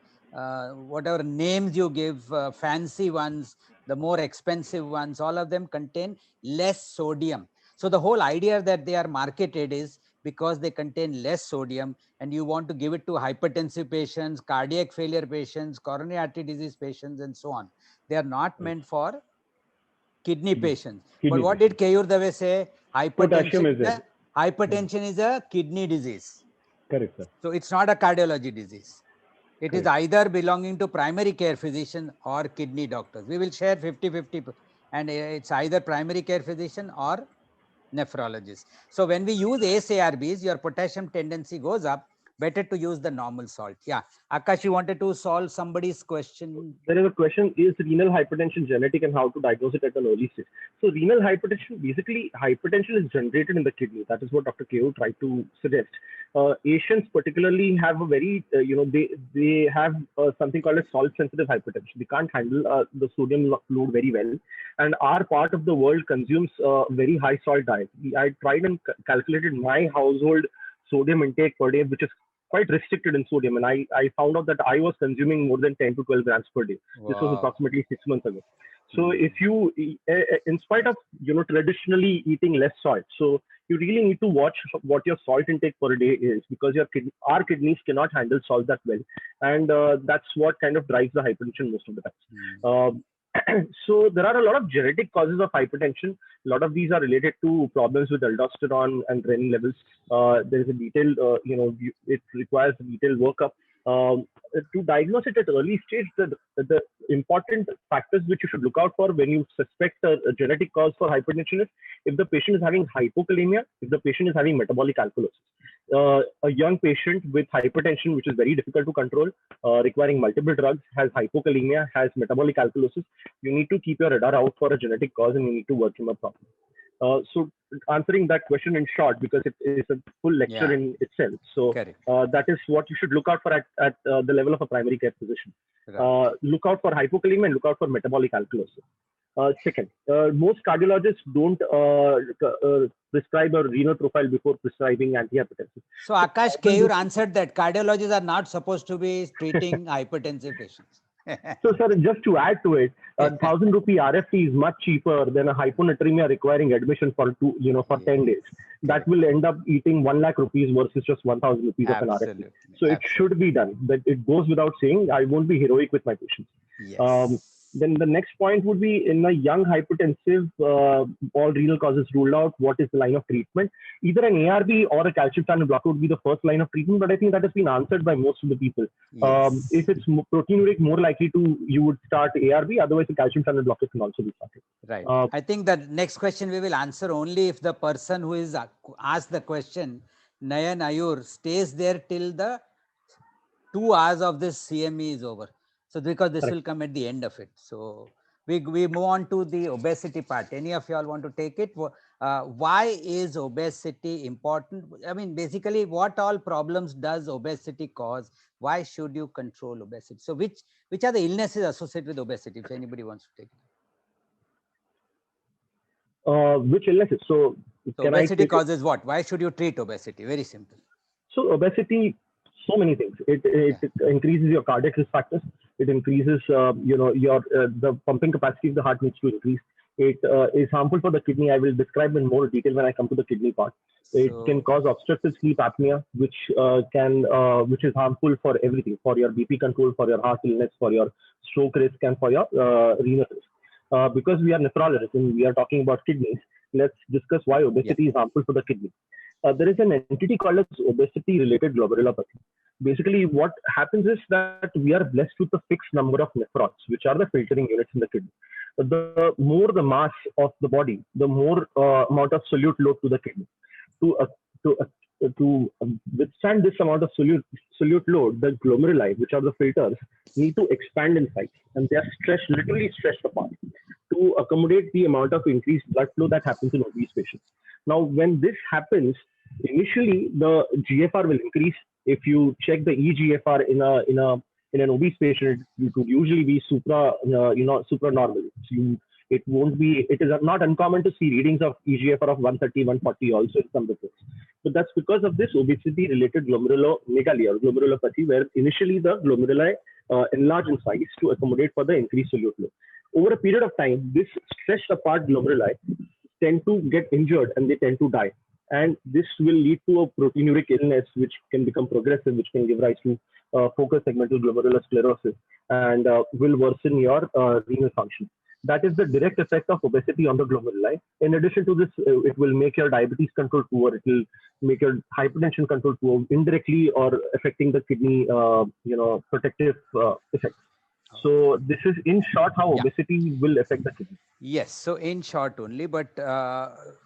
whatever names you give, fancy ones, the more expensive ones, all of them contain less sodium. So the whole idea that they are marketed is because they contain less sodium, and you want to give it to hypertensive patients, cardiac failure patients, coronary artery disease patients, and so on. They are not meant for kidney patients. But what did Keyur Dave say? Hypertension is a kidney disease. Correct, sir. So it's not a cardiology disease. It is either belonging to primary care physician or kidney doctors. We will share 50-50, and it's either primary care physician or nephrologist. So when we use ACE-ARBs, your potassium tendency goes up. Better to use the normal salt. Yeah, Akash, you wanted to solve somebody's question. There is a question: is renal hypertension genetic, and how to diagnose it at an early stage? So renal hypertension, basically hypertension is generated in the kidney. That is what Dr. Keyur tried to suggest. Asians particularly have a very, they have something called a salt-sensitive hypertension. They can't handle the sodium load very well, and our part of the world consumes very high salt diet. I tried and calculated my household sodium intake per day, which is quite restricted in sodium, and I found out that I was consuming more than 10 to 12 grams per day. Wow. This was approximately 6 months ago. So if you, in spite of traditionally eating less salt, so you really need to watch what your salt intake per day is, because our kidneys cannot handle salt that well, and that's what kind of drives the hypertension most of the time. So there are a lot of genetic causes of hypertension. A lot of these are related to problems with aldosterone and renin levels. There is a detailed, it requires a detailed workup. To diagnose it at early stage, the important factors which you should look out for when you suspect a genetic cause for hypertension is if the patient is having hypokalemia, if the patient is having metabolic alkalosis. A young patient with hypertension, which is very difficult to control, requiring multiple drugs, has hypokalemia, has metabolic alkalosis, you need to keep your radar out for a genetic cause and you need to work him up properly. So answering that question in short, because it is a full lecture in itself. So that is what you should look out for at the level of a primary care physician. Right. Look out for hypokalemia and look out for metabolic alkalosis. Second, most cardiologists don't prescribe a renal profile before prescribing antihypertensive. So Akash, Keyur answered that cardiologists are not supposed to be treating hypertensive patients. So, sir, just to add to it, 1,000 rupee RFT is much cheaper than a hyponatremia requiring admission for 10 days. That will end up eating 1 lakh rupees versus just 1,000 rupees of an RFT. So it should be done. But it goes without saying, I won't be heroic with my patients. Yes. Then the next point would be in a young hypertensive, all renal causes ruled out. What is the line of treatment? Either an ARB or a calcium channel blocker would be the first line of treatment, but I think that has been answered by most of the people. Yes. If it's proteinuric, more likely you would start ARB. Otherwise, the calcium channel blocker can also be started. Right. I think the next question we will answer only if the person who is asked the question, Nayan Ayur, stays there till the 2 hours of this CME is over. So because this will come at the end of it. So we move on to the obesity part. Any of you all want to take it? Why is obesity important? I mean, basically, what all problems does obesity cause? Why should you control obesity? So which are the illnesses associated with obesity, if anybody wants to take it? Which illnesses? So obesity causes what? Why should you treat obesity? Very simple. So obesity, so many things. It increases your cardiac risk factors. It increases, the pumping capacity of the heart needs to increase. It is harmful for the kidney. I will describe in more detail when I come to the kidney part. It can cause obstructive sleep apnea, which is harmful for everything, for your BP control, for your heart illness, for your stroke risk, and for your renal risk. Because we are nephrologists and we are talking about kidneys, let's discuss why obesity is harmful for the kidney. There is an entity called as obesity-related glomerulopathy. Basically, what happens is that we are blessed with a fixed number of nephrons, which are the filtering units in the kidney. The more the mass of the body, the more amount of solute load to the kidney. To withstand this amount of solute load, the glomeruli, which are the filters, need to expand in size, and they are literally stretched apart to accommodate the amount of increased blood flow that happens in obese patients. Now, when this happens, initially the GFR will increase. If you check the eGFR in an obese patient, it would usually be supranormal. So it is not uncommon to see readings of eGFR of 130, 140 also in some reports. But that's because of this obesity-related glomerulomegaly or glomerulopathy, where initially the glomeruli enlarge in size to accommodate for the increased solute load. Over a period of time, this stretched apart glomeruli tend to get injured and they tend to die. And this will lead to a proteinuric illness, which can become progressive, which can give rise to focus segmental glomerulosclerosis and will worsen your renal function. That is the direct effect of obesity on the glomeruli. In addition to this, it will make your diabetes control poor. It will make your hypertension control poor, indirectly or affecting the kidney, protective effects. So this is in short how obesity will affect the kidney. Yes, so in short only, but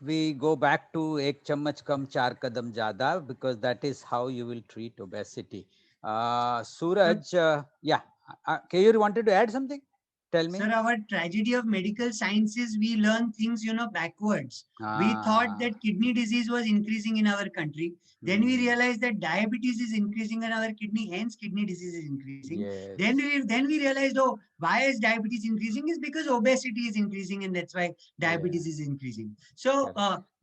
we go back to ek chammach kam char kadam jada, because that is how you will treat obesity. Suraj, Keyur wanted to add something? Tell me. Sir, our tragedy of medical science is we learn things, backwards. We thought that kidney disease was increasing in our country. Then we realized that diabetes is increasing in our kidney, hence kidney disease is increasing. Yes. Then we realized, oh, why is diabetes increasing? Is because obesity is increasing, and that's why diabetes is increasing. So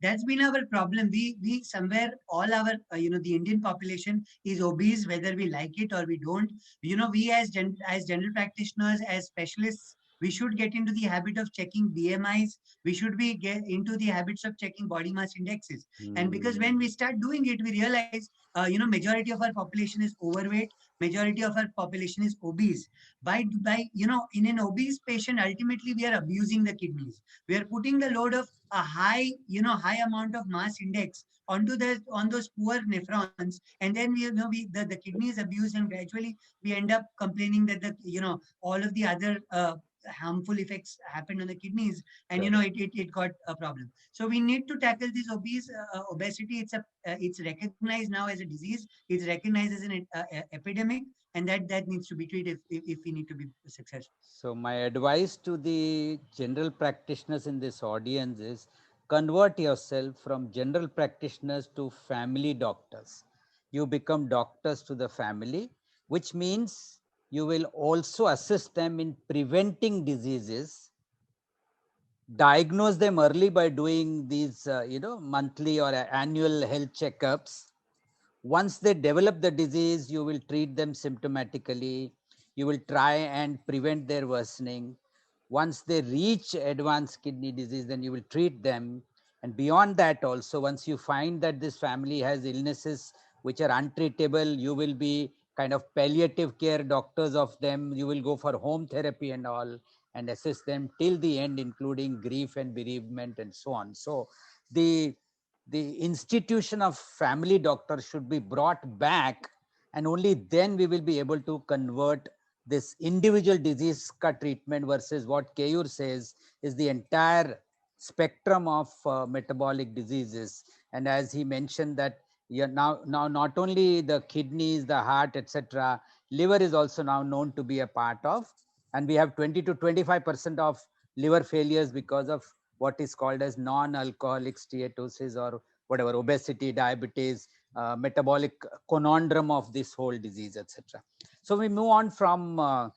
that's been our problem. We somewhere all our the Indian population is obese, whether we like it or we don't. We as general practitioners, as specialists, we should get into the habit of checking BMIs. We should get into the habits of checking body mass indexes. And because when we start doing it, we realize, majority of our population is overweight. Majority of our population is obese. In an obese patient, ultimately we are abusing the kidneys. We are putting the load of a high amount of mass index on those poor nephrons, and then the kidney is abused, and gradually we end up complaining that all of the other harmful effects happened on the kidneys, and it got a problem. So we need to tackle this obesity. It's recognized now as a disease. It's recognized as an epidemic, and that needs to be treated if we need to be successful. So my advice to the general practitioners in this audience is convert yourself from general practitioners to family doctors. You become doctors to the family, which means you will also assist them in preventing diseases, diagnose them early by doing these monthly or annual health checkups. Once they develop the disease, you will treat them symptomatically. You will try and prevent their worsening. Once they reach advanced kidney disease, then you will treat them. And beyond that also, once you find that this family has illnesses which are untreatable, you will be kind of palliative care doctors of them. You will go for home therapy and all, and assist them till the end, including grief and bereavement and so on. So the institution of family doctor should be brought back, and only then we will be able to convert this individual disease treatment versus what Keyur says is the entire spectrum of metabolic diseases. And as he mentioned that now not only the kidneys, the heart, etc., liver is also now known to be a part of, and we have 20 to 25% of liver failures because of what is called as non-alcoholic steatosis or whatever, obesity, diabetes, metabolic conundrum of this whole disease, etc. So we move on from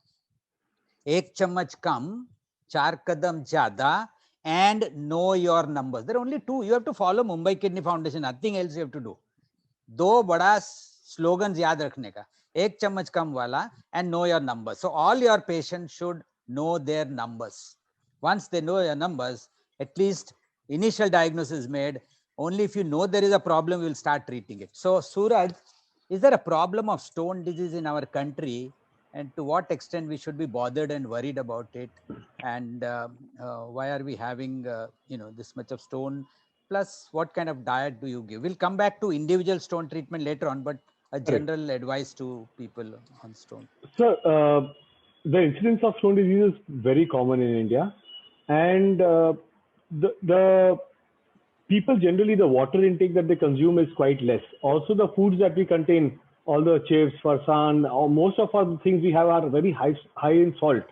ek chammach kam, char kadam jyada, and know your numbers. There are only two. You have to follow Mumbai Kidney Foundation. Nothing else you have to do. दो बड़ा slogans याद रखने का, एक चम्मच कम वाला and know your numbers. So all your patients should know their numbers. Once they know your numbers, at least initial diagnosis is made. Only if you know there is a problem, you will start treating it. So Suraj, is there a problem of stone disease in our country, and to what extent we should be bothered and worried about it, and why are we having this much of stone? Plus, what kind of diet do you give? We'll come back to individual stone treatment later on, but a general advice to people on stone. So, the incidence of stone disease is very common in India, and the people generally, the water intake that they consume is quite less. Also, the foods that we contain, all the chips, farsan, or most of our things we have are very high in salt.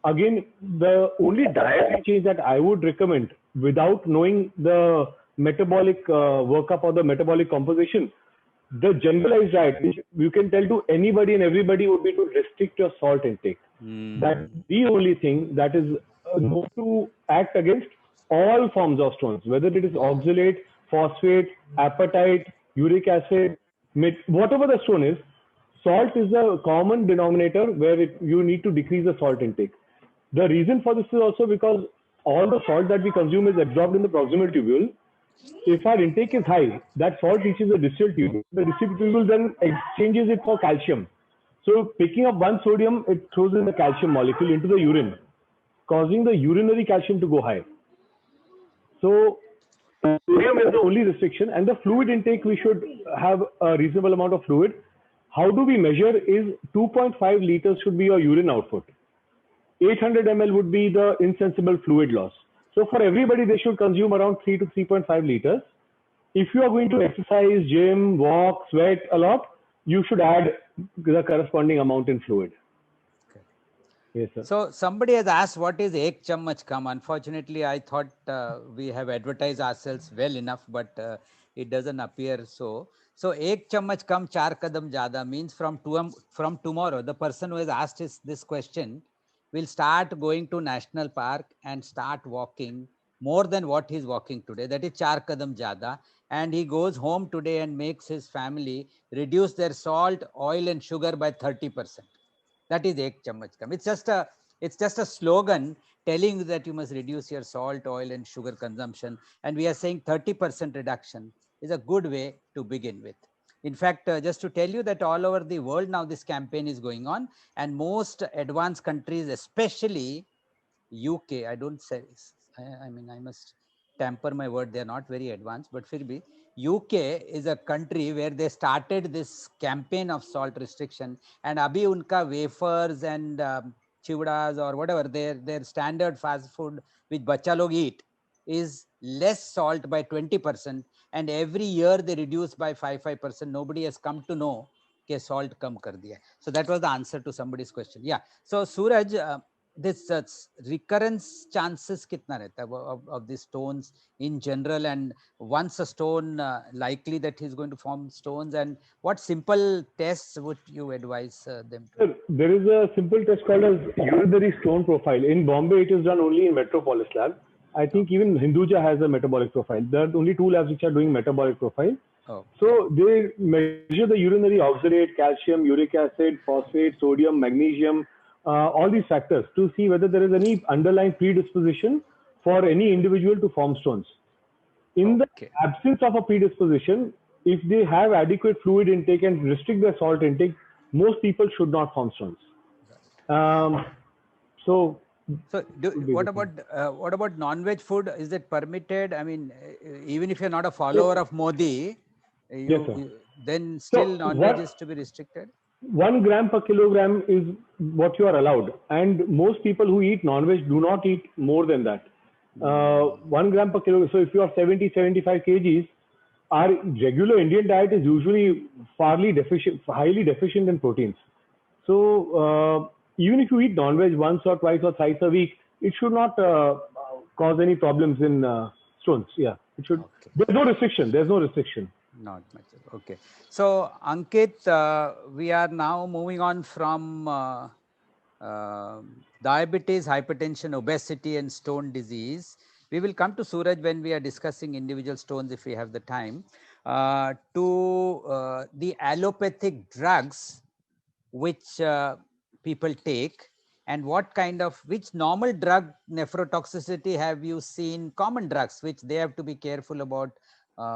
Again, the only dietary change that I would recommend without knowing the metabolic workup or the metabolic composition, the generalized diet, which you can tell to anybody and everybody, would be to restrict your salt intake. That's the only thing that is known to act against all forms of stones, whether it is oxalate, phosphate, apatite, uric acid, whatever the stone is. Salt is the common denominator where you need to decrease the salt intake. The reason for this is also because all the salt that we consume is absorbed in the proximal tubule. If our intake is high, that salt reaches the distal tubule. The distal tubule then exchanges it for calcium. So picking up one sodium, it throws in the calcium molecule into the urine, causing the urinary calcium to go high. So sodium is the only restriction, and the fluid intake, we should have a reasonable amount of fluid. How do we measure is 2.5 liters should be your urine output. 800 ml would be the insensible fluid loss. So for everybody, they should consume around 3 to 3.5 liters. If you are going to exercise, gym, walk, sweat a lot, you should add the corresponding amount in fluid. Okay. Yes, sir. So somebody has asked, what is ek chammach kam? Unfortunately, I thought we have advertised ourselves well enough, but it doesn't appear so. So ek chammach kam, char kadam jada means from tomorrow, the person who has asked this question will start going to National Park and start walking more than what he's walking today. That is char kadam jada. And he goes home today and makes his family reduce their salt, oil, and sugar by 30%. That is ek chammach kam. It's just a slogan telling you that you must reduce your salt, oil, and sugar consumption. And we are saying 30% reduction is a good way to begin with. In fact, just to tell you that all over the world now this campaign is going on, and most advanced countries, especially UK, I don't say, I mean, I must temper my word, they are not very advanced, but UK is a country where they started this campaign of salt restriction, and abhi unka wafers and chivdas or whatever their standard fast food which bacha log eat is less salt by 20%, and every year they reduce by 5%. Nobody has come to know ke salt kam kar diya. So that was the answer to somebody's question. Yeah. So Suraj, this recurrence chances kitna rehta hai of these stones in general, and once a stone likely that he's going to form stones, and what simple tests would you advise them to? Sir, there is a simple test called as urinary stone profile. In Bombay, it is done only in Metropolis lab. I think even Hinduja has a metabolic profile. There are only 2 labs which are doing metabolic profile. Okay. So they measure the urinary oxalate, calcium, uric acid, phosphate, sodium, magnesium, all these factors to see whether there is any underlying predisposition for any individual to form stones. In the Okay. absence of a predisposition, if they have adequate fluid intake and restrict their salt intake, most people should not form stones. So So what about non-veg food? Is it permitted? I mean, even if you're not a follower of Modi, Yes, sir. then still So non-veg is to be restricted? 1 gram per kilogram is what you are allowed, and most people who eat non-veg do not eat more than that. 1 gram per kilogram. So if you are 70-75 kgs, our regular Indian diet is usually highly deficient in proteins. So even if you eat non-veg once or twice or thrice a week, it should not cause any problems in stones. Yeah, it should. Okay. There's no restriction. There's no restriction. Not much. Okay. So Ankit, we are now moving on from diabetes, hypertension, obesity, and stone disease. We will come to Suraj when we are discussing individual stones if we have the time. To the allopathic drugs which people take, and which normal drug nephrotoxicity have you seen, common drugs which they have to be careful about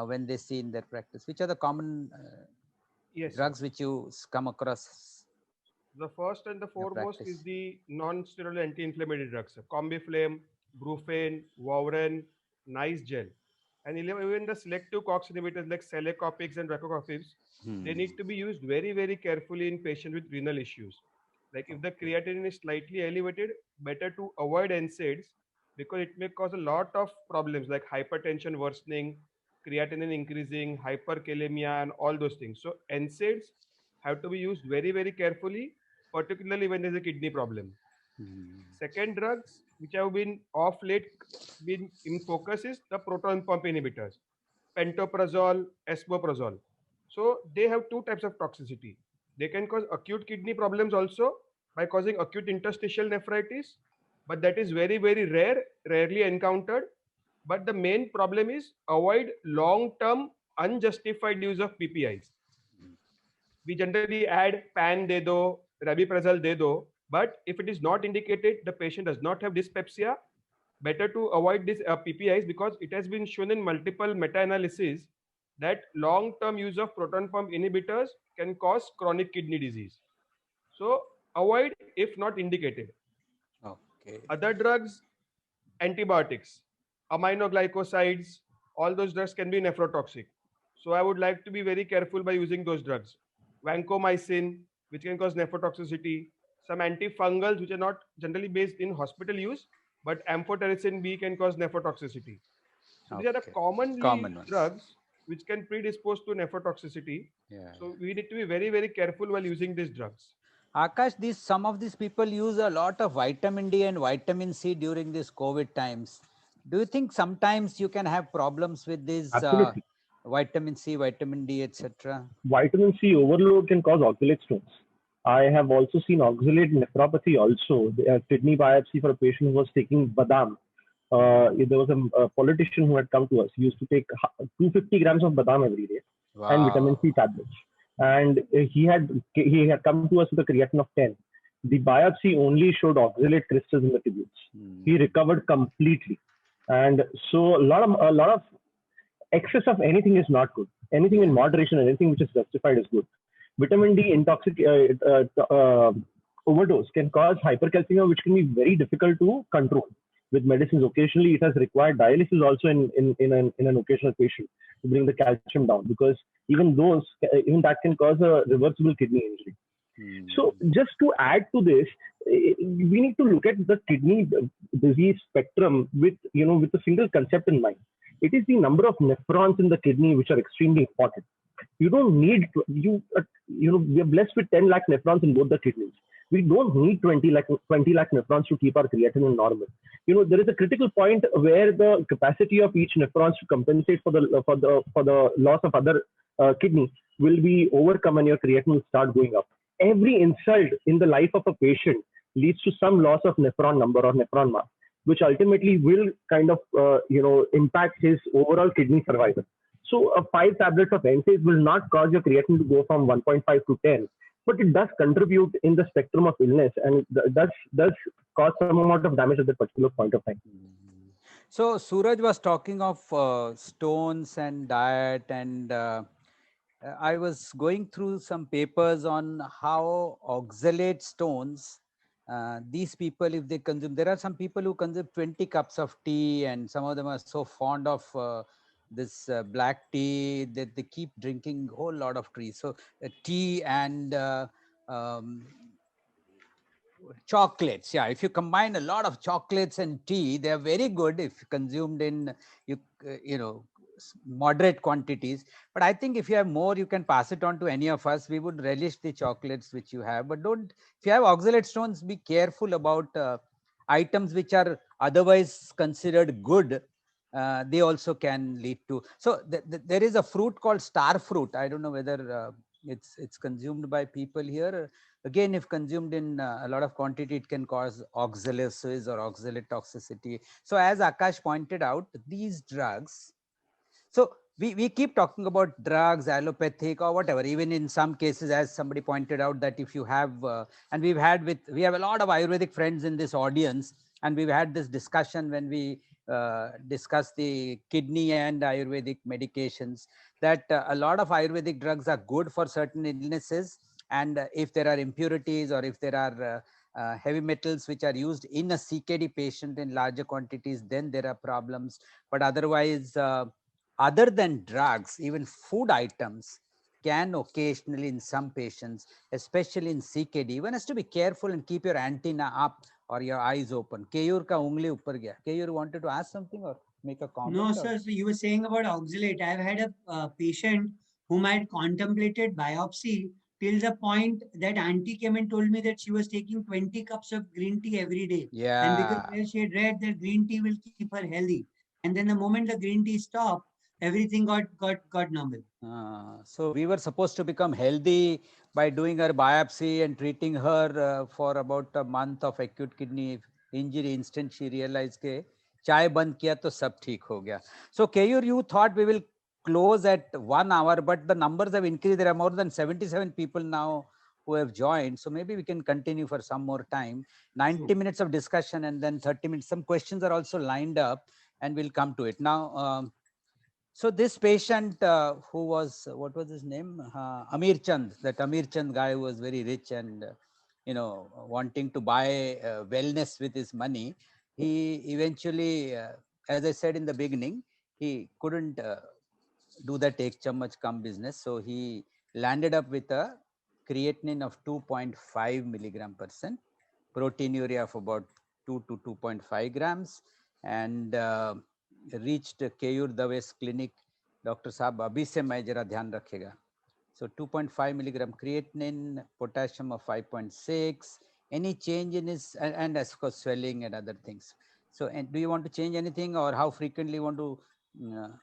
when they see in their practice? Which are the common Yes, sir. drugs which you come across? The first and the foremost practice. is the non-steroidal anti-inflammatory drugs, Combiflam, Brufen, Voveron, Nice Gel, and even the selective COX inhibitors like celecopics and racocopips, they need to be used very, very carefully in patients with renal issues. Like if the creatinine is slightly elevated, better to avoid NSAIDs because it may cause a lot of problems like hypertension worsening, creatinine increasing, hyperkalemia, and all those things. So NSAIDs have to be used very, very carefully, particularly when there's a kidney problem. Second drugs which have been of late been in focus is the proton pump inhibitors, pantoprazole, esomeprazole. So they have 2 types of toxicity. They can cause acute kidney problems also by causing acute interstitial nephritis, but that is very, very rare, rarely encountered. But the main problem is avoid long-term unjustified use of PPIs. We generally add pan de do, rabiprazole de do, but if it is not indicated, the patient does not have dyspepsia, better to avoid this PPIs because it has been shown in multiple meta-analyses that long-term use of proton pump inhibitors can cause chronic kidney disease. So avoid if not indicated. Okay. Other drugs, antibiotics, aminoglycosides, all those drugs can be nephrotoxic. So I would like to be very careful by using those drugs. Vancomycin, which can cause nephrotoxicity, some antifungals which are not generally based in hospital use, but amphotericin B can cause nephrotoxicity. So these are the Common ones. drugs which can predispose to nephrotoxicity. Yeah. So we need to be very, very careful while using these drugs. Akash, some of these people use a lot of vitamin D and vitamin C during these COVID times. Do you think sometimes you can have problems with these Absolutely. vitamin C, vitamin D, etc.? Vitamin C overload can cause oxalate stones. I have also seen oxalate nephropathy also. A kidney biopsy for a patient who was taking badam. There was a politician who had come to us. He used to take 250 grams of badam every day and vitamin C tablets. And he had come to us with a creatinine of 10. The biopsy only showed oxalate crystals in the tubules. He recovered completely. And so a lot of excess of anything is not good. Anything in moderation, anything which is justified is good. Vitamin D overdose can cause hypercalcemia, which can be very difficult to control. with medicines. Occasionally, it has required dialysis also in an occasional patient to bring the calcium down, because even that can cause a reversible kidney injury. So just to add to this, we need to look at the kidney disease spectrum with a single concept in mind. It is the number of nephrons in the kidney which are extremely important. You don't need we are blessed with 10 lakh nephrons in both the kidneys. We don't need 20 lakh nephrons to keep our creatinine normal. There is a critical point where the capacity of each nephrons to compensate for the loss of other kidney will be overcome, and your creatinine will start going up. Every insult in the life of a patient leads to some loss of nephron number or nephron mass, which ultimately will kind of impact his overall kidney survival. So 5 tablets of NSAIDs will not cause your creatinine to go from 1.5 to 10, but it does contribute in the spectrum of illness, and does cause some amount of damage at that particular point of time. So Suraj was talking of stones and diet, and I was going through some papers on how oxalate stones, these people, if they consume, there are some people who consume 20 cups of tea, and some of them are so fond of this black tea that they keep drinking a whole lot of tea. So tea and um, chocolates, yeah, if you combine a lot of chocolates and tea, they are very good if consumed in moderate quantities. But I think if you have more, you can pass it on to any of us. We would relish the chocolates which you have, but if you have oxalate stones, be careful about items which are otherwise considered good. They also can lead to, so there is a fruit called star fruit. I don't know whether it's consumed by people here. Again, if consumed in a lot of quantity, it can cause oxalosis or oxalate toxicity. So as Akash pointed out, these drugs, so we keep talking about drugs, allopathic or whatever, even in some cases, as somebody pointed out, that if you have, and we have a lot of Ayurvedic friends in this audience, and we've had this discussion when we discuss the kidney and Ayurvedic medications, that a lot of Ayurvedic drugs are good for certain illnesses. And if there are impurities, or if there are heavy metals which are used in a CKD patient in larger quantities, then there are problems. But otherwise, other than drugs, even food items can occasionally, in some patients, especially in CKD, one has to be careful and keep your antenna up or your eyes open. Keyur ka ungli upar gaya. Keyur wanted to ask something or make a comment? No, sir. So you were saying about oxalate. I've had a patient whom I had contemplated biopsy till the point that auntie came and told me that she was taking 20 cups of green tea every day. And because she had read that green tea will keep her healthy. And then the moment the green tea stopped, everything got normal. So we were supposed to become healthy by doing her biopsy and treating her for about a month of acute kidney injury. Instant she realized ke chai band kiya to sab theek ho gaya. So Keyur, you thought we will close at 1 hour, but the numbers have increased. There are more than 77 people now who have joined. So maybe we can continue for some more time. 90 minutes of discussion and then 30 minutes. Some questions are also lined up, and we'll come to it. Now, so this patient who was, what was his name? Amir Chand, that Amir Chand guy who was very rich and, wanting to buy wellness with his money. He eventually, as I said in the beginning, he couldn't do that Ek Chammach Kam business. So he landed up with a creatinine of 2.5 milligram %, proteinuria of about 2 to 2.5 grams, and reached Keyur Dave's clinic. Dr. Saab, abhi se main jara dhyan rakhega. So 2.5 milligram creatinine, potassium of 5.6. Any change in his, and of course swelling and other things. So, and do you want to change anything, or how frequently you want to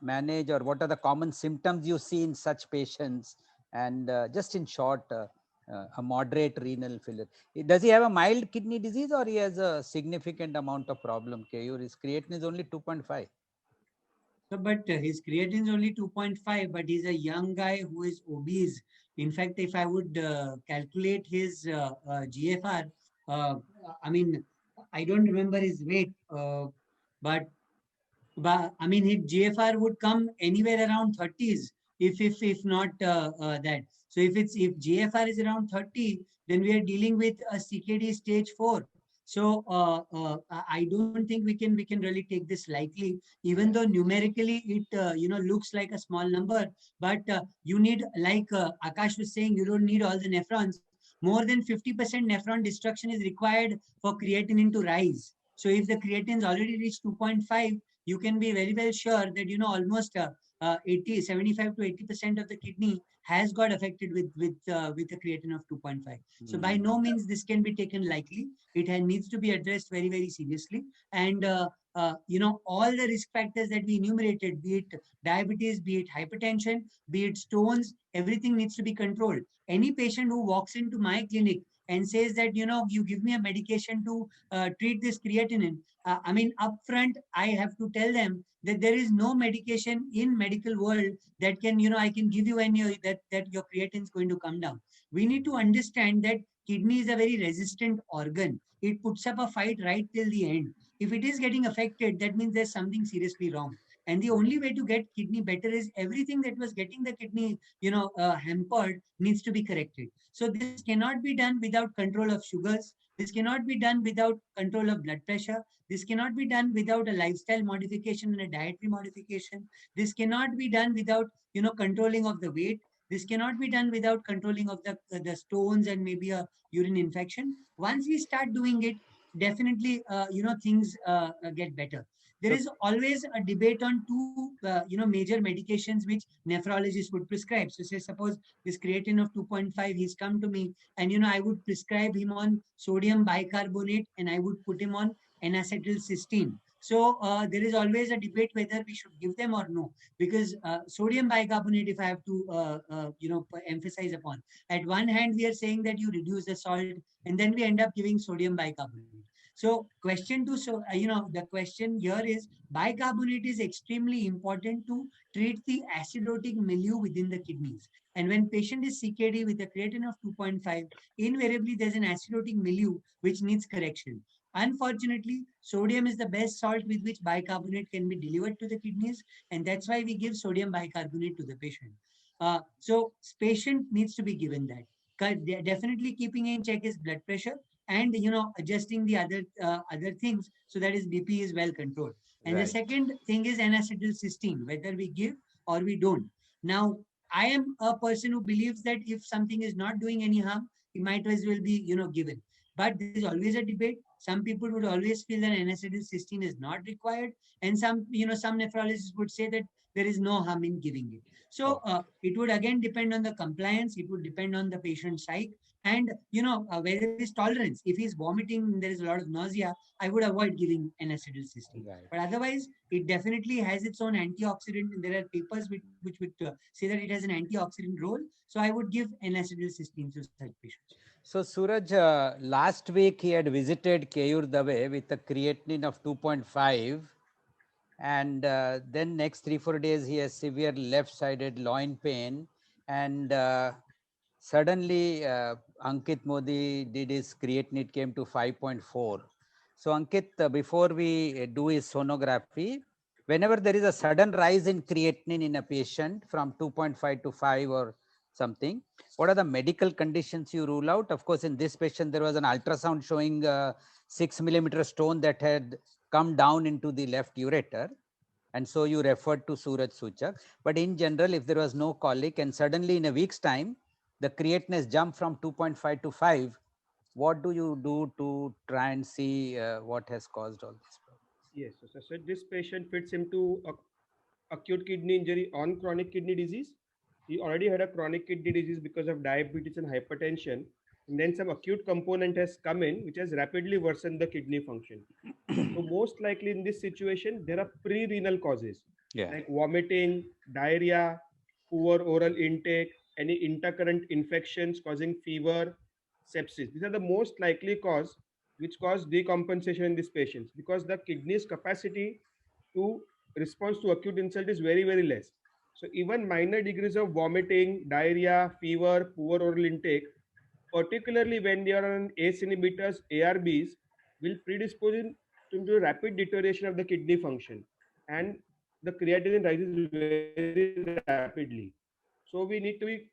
manage, or what are the common symptoms you see in such patients? And just in short, a moderate renal failure. Does he have a mild kidney disease, or he has a significant amount of problem? Keyur, his creatinine is only 2.5. So, but his creatinine is only 2.5, but he's a young guy who is obese. In fact, if I would calculate his GFR, I mean, I don't remember his weight, but I mean, his GFR would come anywhere around 30s, if not that. So if GFR is around 30, then we are dealing with a CKD stage 4. So I don't think we can really take this lightly, even though numerically it looks like a small number. But you need, like Akash was saying, you don't need all the nephrons. More than 50% nephron destruction is required for creatinine to rise. So if the creatine's already reached 2.5, you can be very well sure that almost 75 to 80% of the kidney has got affected with a creatine of 2.5. So by no means this can be taken lightly. Needs to be addressed very, very seriously. And all the risk factors that we enumerated, be it diabetes, be it hypertension, be it stones, everything needs to be controlled. Any patient who walks into my clinic and says that you give me a medication to treat this creatinine, I mean, upfront I have to tell them that there is no medication in medical world that can I can give you any that your creatine is going to come down. We need to understand that kidney is a very resistant organ. It puts up a fight right till the end. If it is getting affected, that means there's something seriously wrong. And the only way to get kidney better is everything that was getting the kidney, hampered needs to be corrected. So this cannot be done without control of sugars. This cannot be done without control of blood pressure. This cannot be done without a lifestyle modification and a dietary modification. This cannot be done without, controlling of the weight. This cannot be done without controlling of the stones and maybe a urine infection. Once we start doing it, definitely, things get better. There is always a debate on two, major medications which nephrologists would prescribe. So say suppose this creatine of 2.5, he's come to me and, I would prescribe him on sodium bicarbonate and I would put him on N-acetylcysteine. So there is always a debate whether we should give them or no, because sodium bicarbonate, if I have to, emphasize upon, at one hand we are saying that you reduce the salt, and then we end up giving sodium bicarbonate. So the question here is bicarbonate is extremely important to treat the acidotic milieu within the kidneys. And when patient is CKD with a creatine of 2.5, invariably there's an acidotic milieu which needs correction. Unfortunately, sodium is the best salt with which bicarbonate can be delivered to the kidneys, and that's why we give sodium bicarbonate to the patient. So patient needs to be given that. Definitely keeping in check his blood pressure and adjusting the other things so that his BP is well controlled. And the second thing is N-acetylcysteine, whether we give or we don't. Now, I am a person who believes that if something is not doing any harm, it might as well be given. But there is always a debate. Some people would always feel that N-acetylcysteine is not required, and some nephrologists would say that there is no harm in giving it. So it would again depend on the compliance. It would depend on the patient's psyche, and whether his tolerance. If he's vomiting, there is a lot of nausea, I would avoid giving N-acetylcysteine. Right. But otherwise, it definitely has its own antioxidant. And there are papers which would say that it has an antioxidant role. So I would give N-acetylcysteine to such patients. So Suraj, last week he had visited Keyur Dave with a creatinine of 2.5, and then next 3-4 days he has severe left-sided loin pain, and suddenly Ankit Modi did his creatinine, it came to 5.4. So Ankit, before we do his sonography, whenever there is a sudden rise in creatinine in a patient from 2.5 to 5 or something, what are the medical conditions you rule out? Of course, in this patient, there was an ultrasound showing 6 millimeter stone that had come down into the left ureter. And so you referred to Suraj Suchak. But in general, if there was no colic and suddenly in a week's time, the creatinine has jumped from 2.5 to 5, what do you do to try and see what has caused all this problem? Yes, so this patient fits into acute kidney injury on chronic kidney disease. He already had a chronic kidney disease because of diabetes and hypertension. And then some acute component has come in, which has rapidly worsened the kidney function. So most likely in this situation, there are pre-renal causes like vomiting, diarrhea, poor oral intake, any intercurrent infections causing fever, sepsis. These are the most likely cause which cause decompensation in these patients because the kidney's capacity to respond to acute insult is very, very less. So even minor degrees of vomiting, diarrhea, fever, poor oral intake, particularly when they are on ACE inhibitors, ARBs, will predispose to rapid deterioration of the kidney function, and the creatinine rises very rapidly. So we need to be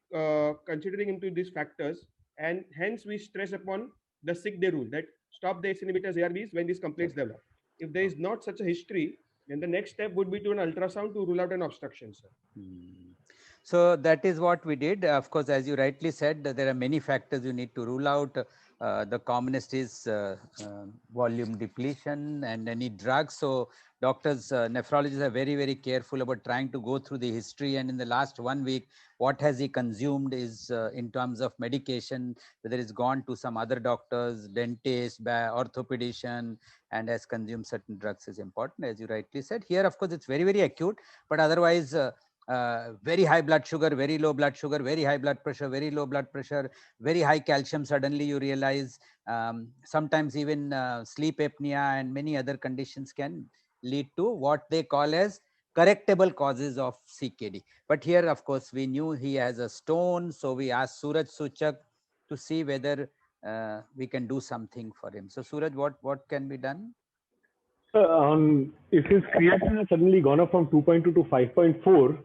considering into these factors, and hence we stress upon the sick day rule, that stop the ACE inhibitors ARBs when these complaints develop. If there is not such a history, then the next step would be to an ultrasound to rule out an obstruction, sir. So that is what we did. Of course, as you rightly said, there are many factors you need to rule out. The commonest is volume depletion and any drugs. So doctors, nephrologists are very, very careful about trying to go through the history. And in the last 1 week, what has he consumed is in terms of medication, whether it's gone to some other doctors, dentist, orthopedician, and has consumed certain drugs is important, as you rightly said. Here, of course, it's very, very acute, but otherwise, very high blood sugar, very low blood sugar, very high blood pressure, very low blood pressure, very high calcium, suddenly you realize sometimes even sleep apnea and many other conditions can lead to what they call as correctable causes of CKD. But here, of course, we knew he has a stone, so we asked Suraj Suchak to see whether we can do something for him. So Suraj, what can be done? If his creatinine has suddenly gone up from 2.2 to 5.4,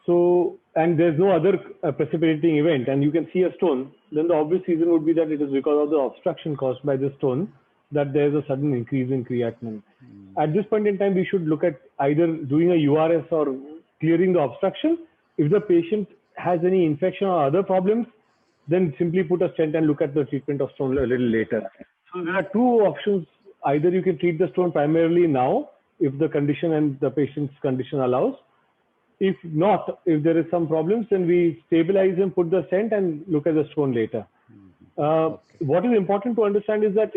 so, and there's no other precipitating event, and you can see a stone, then the obvious reason would be that it is because of the obstruction caused by the stone that there's a sudden increase in creatinine. At this point in time, we should look at either doing a URS or clearing the obstruction. If the patient has any infection or other problems, then simply put a stent and look at the treatment of stone a little later. So there are two options. Either you can treat the stone primarily now, if the condition and the patient's condition allows. If not, if there is some problems, then we stabilize and put the stent and look at the stone later. What is important to understand is that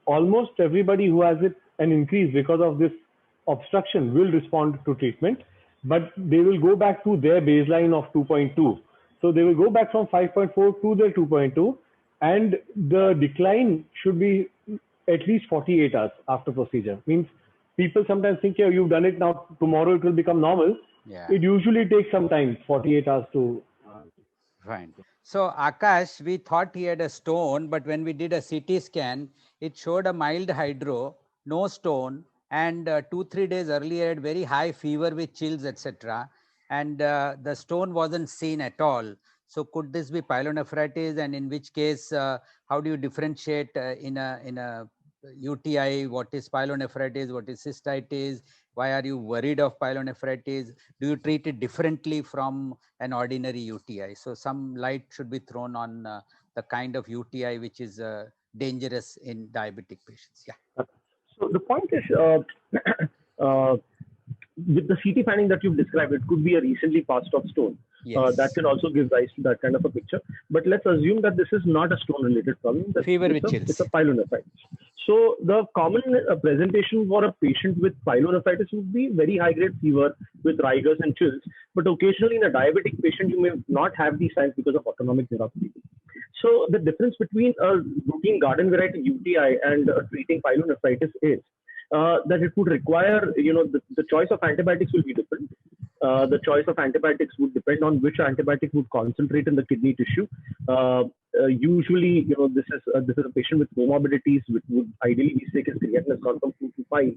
almost everybody who has an increase because of this obstruction will respond to treatment, but they will go back to their baseline of 2.2. So they will go back from 5.4 to their 2.2, and the decline should be at least 48 hours after procedure. Means people sometimes think, yeah, you've done it now, tomorrow it will become normal. Yeah. It usually takes some time, 48 hours to. Fine. So Akash, we thought he had a stone, but when we did a CT scan, it showed a mild hydro, no stone, and 2-3 days earlier had very high fever with chills, etc. And the stone wasn't seen at all. So could this be pyelonephritis? And in which case, how do you differentiate in a UTI? What is pyelonephritis? What is cystitis? Why are you worried of pyelonephritis? Do you treat it differently from an ordinary UTI? So some light should be thrown on the kind of UTI which is dangerous in diabetic patients. Yeah. So the point is, with the CT finding that you've described, it could be a recently passed off stone. Yes. That can also give rise to that kind of a picture. But let's assume that this is not a stone-related problem. Fever with chills. It's a pyelonephritis. So the common presentation for a patient with pyelonephritis would be very high-grade fever with rigors and chills. But occasionally in a diabetic patient, you may not have these signs because of autonomic neuropathy. So the difference between a routine garden variety UTI and treating pyelonephritis is that it would require, the choice of antibiotics will be different. The choice of antibiotics would depend on which antibiotic would concentrate in the kidney tissue. Usually, this is a patient with comorbidities, which would ideally be sick, his creatinine has gone from 2 to 5,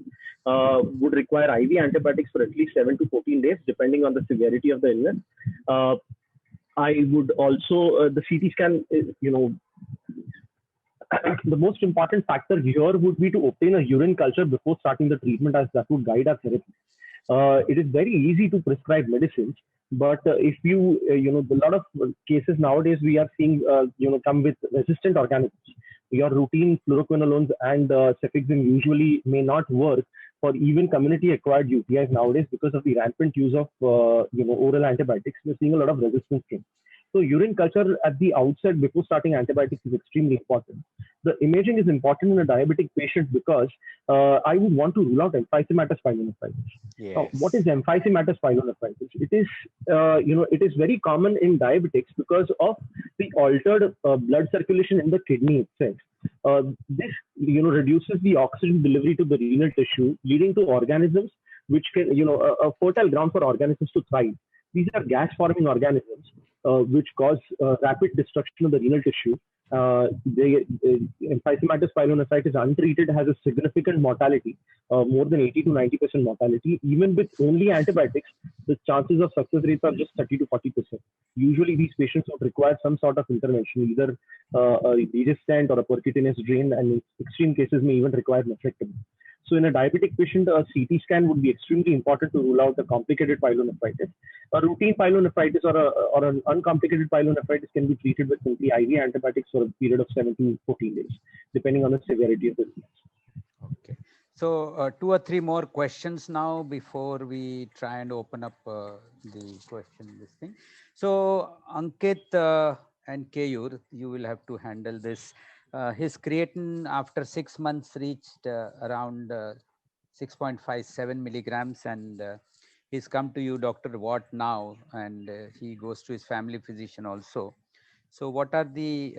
would require IV antibiotics for at least 7 to 14 days, depending on the severity of the illness. I would also, the CT scan, the most important factor here would be to obtain a urine culture before starting the treatment, as that would guide our therapy. It is very easy to prescribe medicines, but if you, a lot of cases nowadays we are seeing, come with resistant organisms. Your routine fluoroquinolones and cefixime usually may not work for even community-acquired UTIs nowadays because of the rampant use of, oral antibiotics. We're seeing a lot of resistance came. So urine culture at the outset before starting antibiotics is extremely important. The imaging is important in a diabetic patient because I would want to rule out emphysematous pyelonephritis. Yes. Now, what is emphysematous pyelonephritis? It is, it is very common in diabetics because of the altered blood circulation in the kidney itself. This, reduces the oxygen delivery to the renal tissue, leading to organisms which can, a fertile ground for organisms to thrive. These are gas-forming organisms which cause rapid destruction of the renal tissue. Emphysematous pyelonephritis untreated has a significant mortality, more than 80 to 90% mortality. Even with only antibiotics, the chances of success rates are just 30 to 40%. Usually, these patients would require some sort of intervention, either a Regis stent or a percutaneous drain, and in extreme cases may even require nephrectomy. So in a diabetic patient, a CT scan would be extremely important to rule out a complicated pyelonephritis. A routine pyelonephritis or an uncomplicated pyelonephritis can be treated with simply IV antibiotics for a period of 7 to 14 days, depending on the severity of the disease. Okay. So 2 or 3 more questions now before we try and open up the question, this thing. So Ankit and Keyur, you will have to handle this. His creatine after 6 months reached around 6.57 milligrams, and he's come to you, Dr. Watt, now, and he goes to his family physician also. So what are the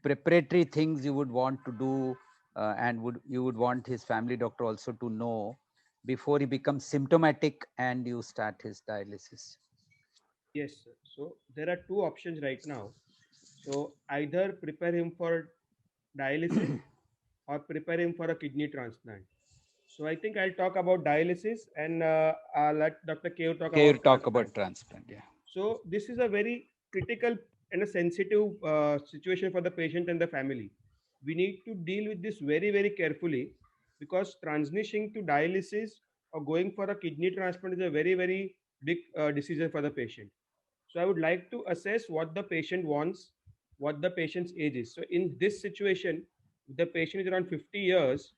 preparatory things you would want to do, and you would want his family doctor also to know before he becomes symptomatic and you start his dialysis? Yes, sir. So there are two options right now. So either prepare him for dialysis or prepare him for a kidney transplant. So I think I'll talk about dialysis and I'll let Dr. Kev talk Okay, you about talk transplant. about transplant. Yeah. So this is a very critical and a sensitive situation for the patient and the family. We need to deal with this very, very carefully because transitioning to dialysis or going for a kidney transplant is a very, very big decision for the patient. So I would like to assess what the patient wants, what the patient's age is. So in this situation, if the patient is around 50 years,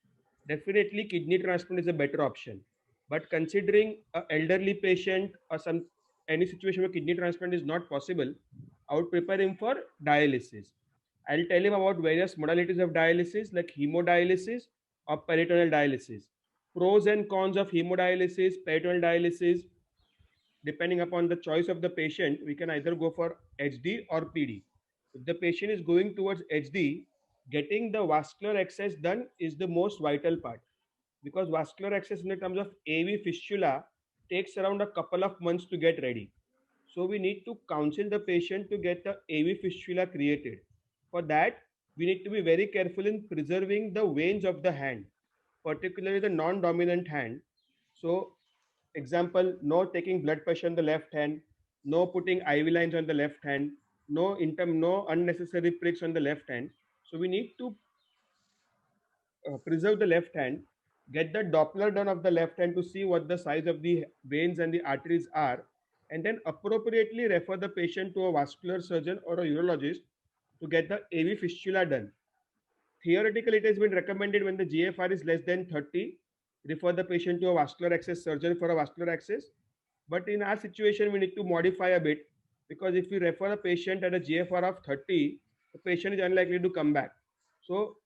definitely kidney transplant is a better option. But considering an elderly patient or some any situation where kidney transplant is not possible, I would prepare him for dialysis. I'll tell him about various modalities of dialysis like hemodialysis or peritoneal dialysis. Pros and cons of hemodialysis, peritoneal dialysis, depending upon the choice of the patient, we can either go for HD or PD. If the patient is going towards HD, getting the vascular access done is the most vital part because vascular access in the terms of AV fistula takes around a couple of months to get ready. So we need to counsel the patient to get the AV fistula created. For that, we need to be very careful in preserving the veins of the hand, particularly the non-dominant hand. So example, no taking blood pressure on the left hand, no putting IV lines on the left hand, no unnecessary pricks on the left hand. So we need to preserve the left hand, get the Doppler done of the left hand to see what the size of the veins and the arteries are, and then appropriately refer the patient to a vascular surgeon or a urologist to get the AV fistula done. Theoretically, it has been recommended when the GFR is less than 30, refer the patient to a vascular access surgeon for a vascular access. But in our situation, we need to modify a bit because if we refer a patient at a GFR of 30, the patient is unlikely to come back. So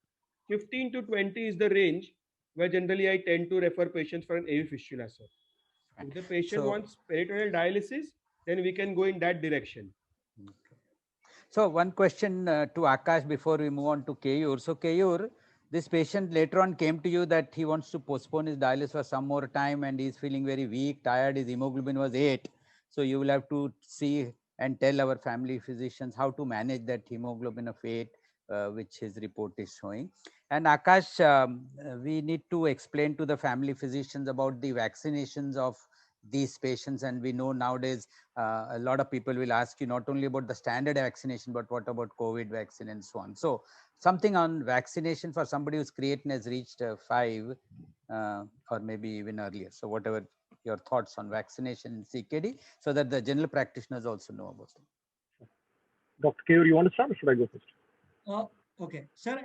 15 to 20 is the range where generally I tend to refer patients for an AV fistula, sir. If the patient wants peritoneal dialysis, then we can go in that direction. So one question to Akash before we move on to Keyur. So Keyur, this patient later on came to you that he wants to postpone his dialysis for some more time and he's feeling very weak, tired, his hemoglobin was 8. So you will have to see and tell our family physicians how to manage that hemoglobin of 8, which his report is showing. And Akash, we need to explain to the family physicians about the vaccinations of these patients, and we know nowadays a lot of people will ask you not only about the standard vaccination but what about COVID vaccine and so on. So something on vaccination for somebody whose creatinine has reached 5 or maybe even earlier. So whatever your thoughts on vaccination in CKD, so that the general practitioners also know about it. Dr. Kev, you want to start or should I go first? Okay, sir.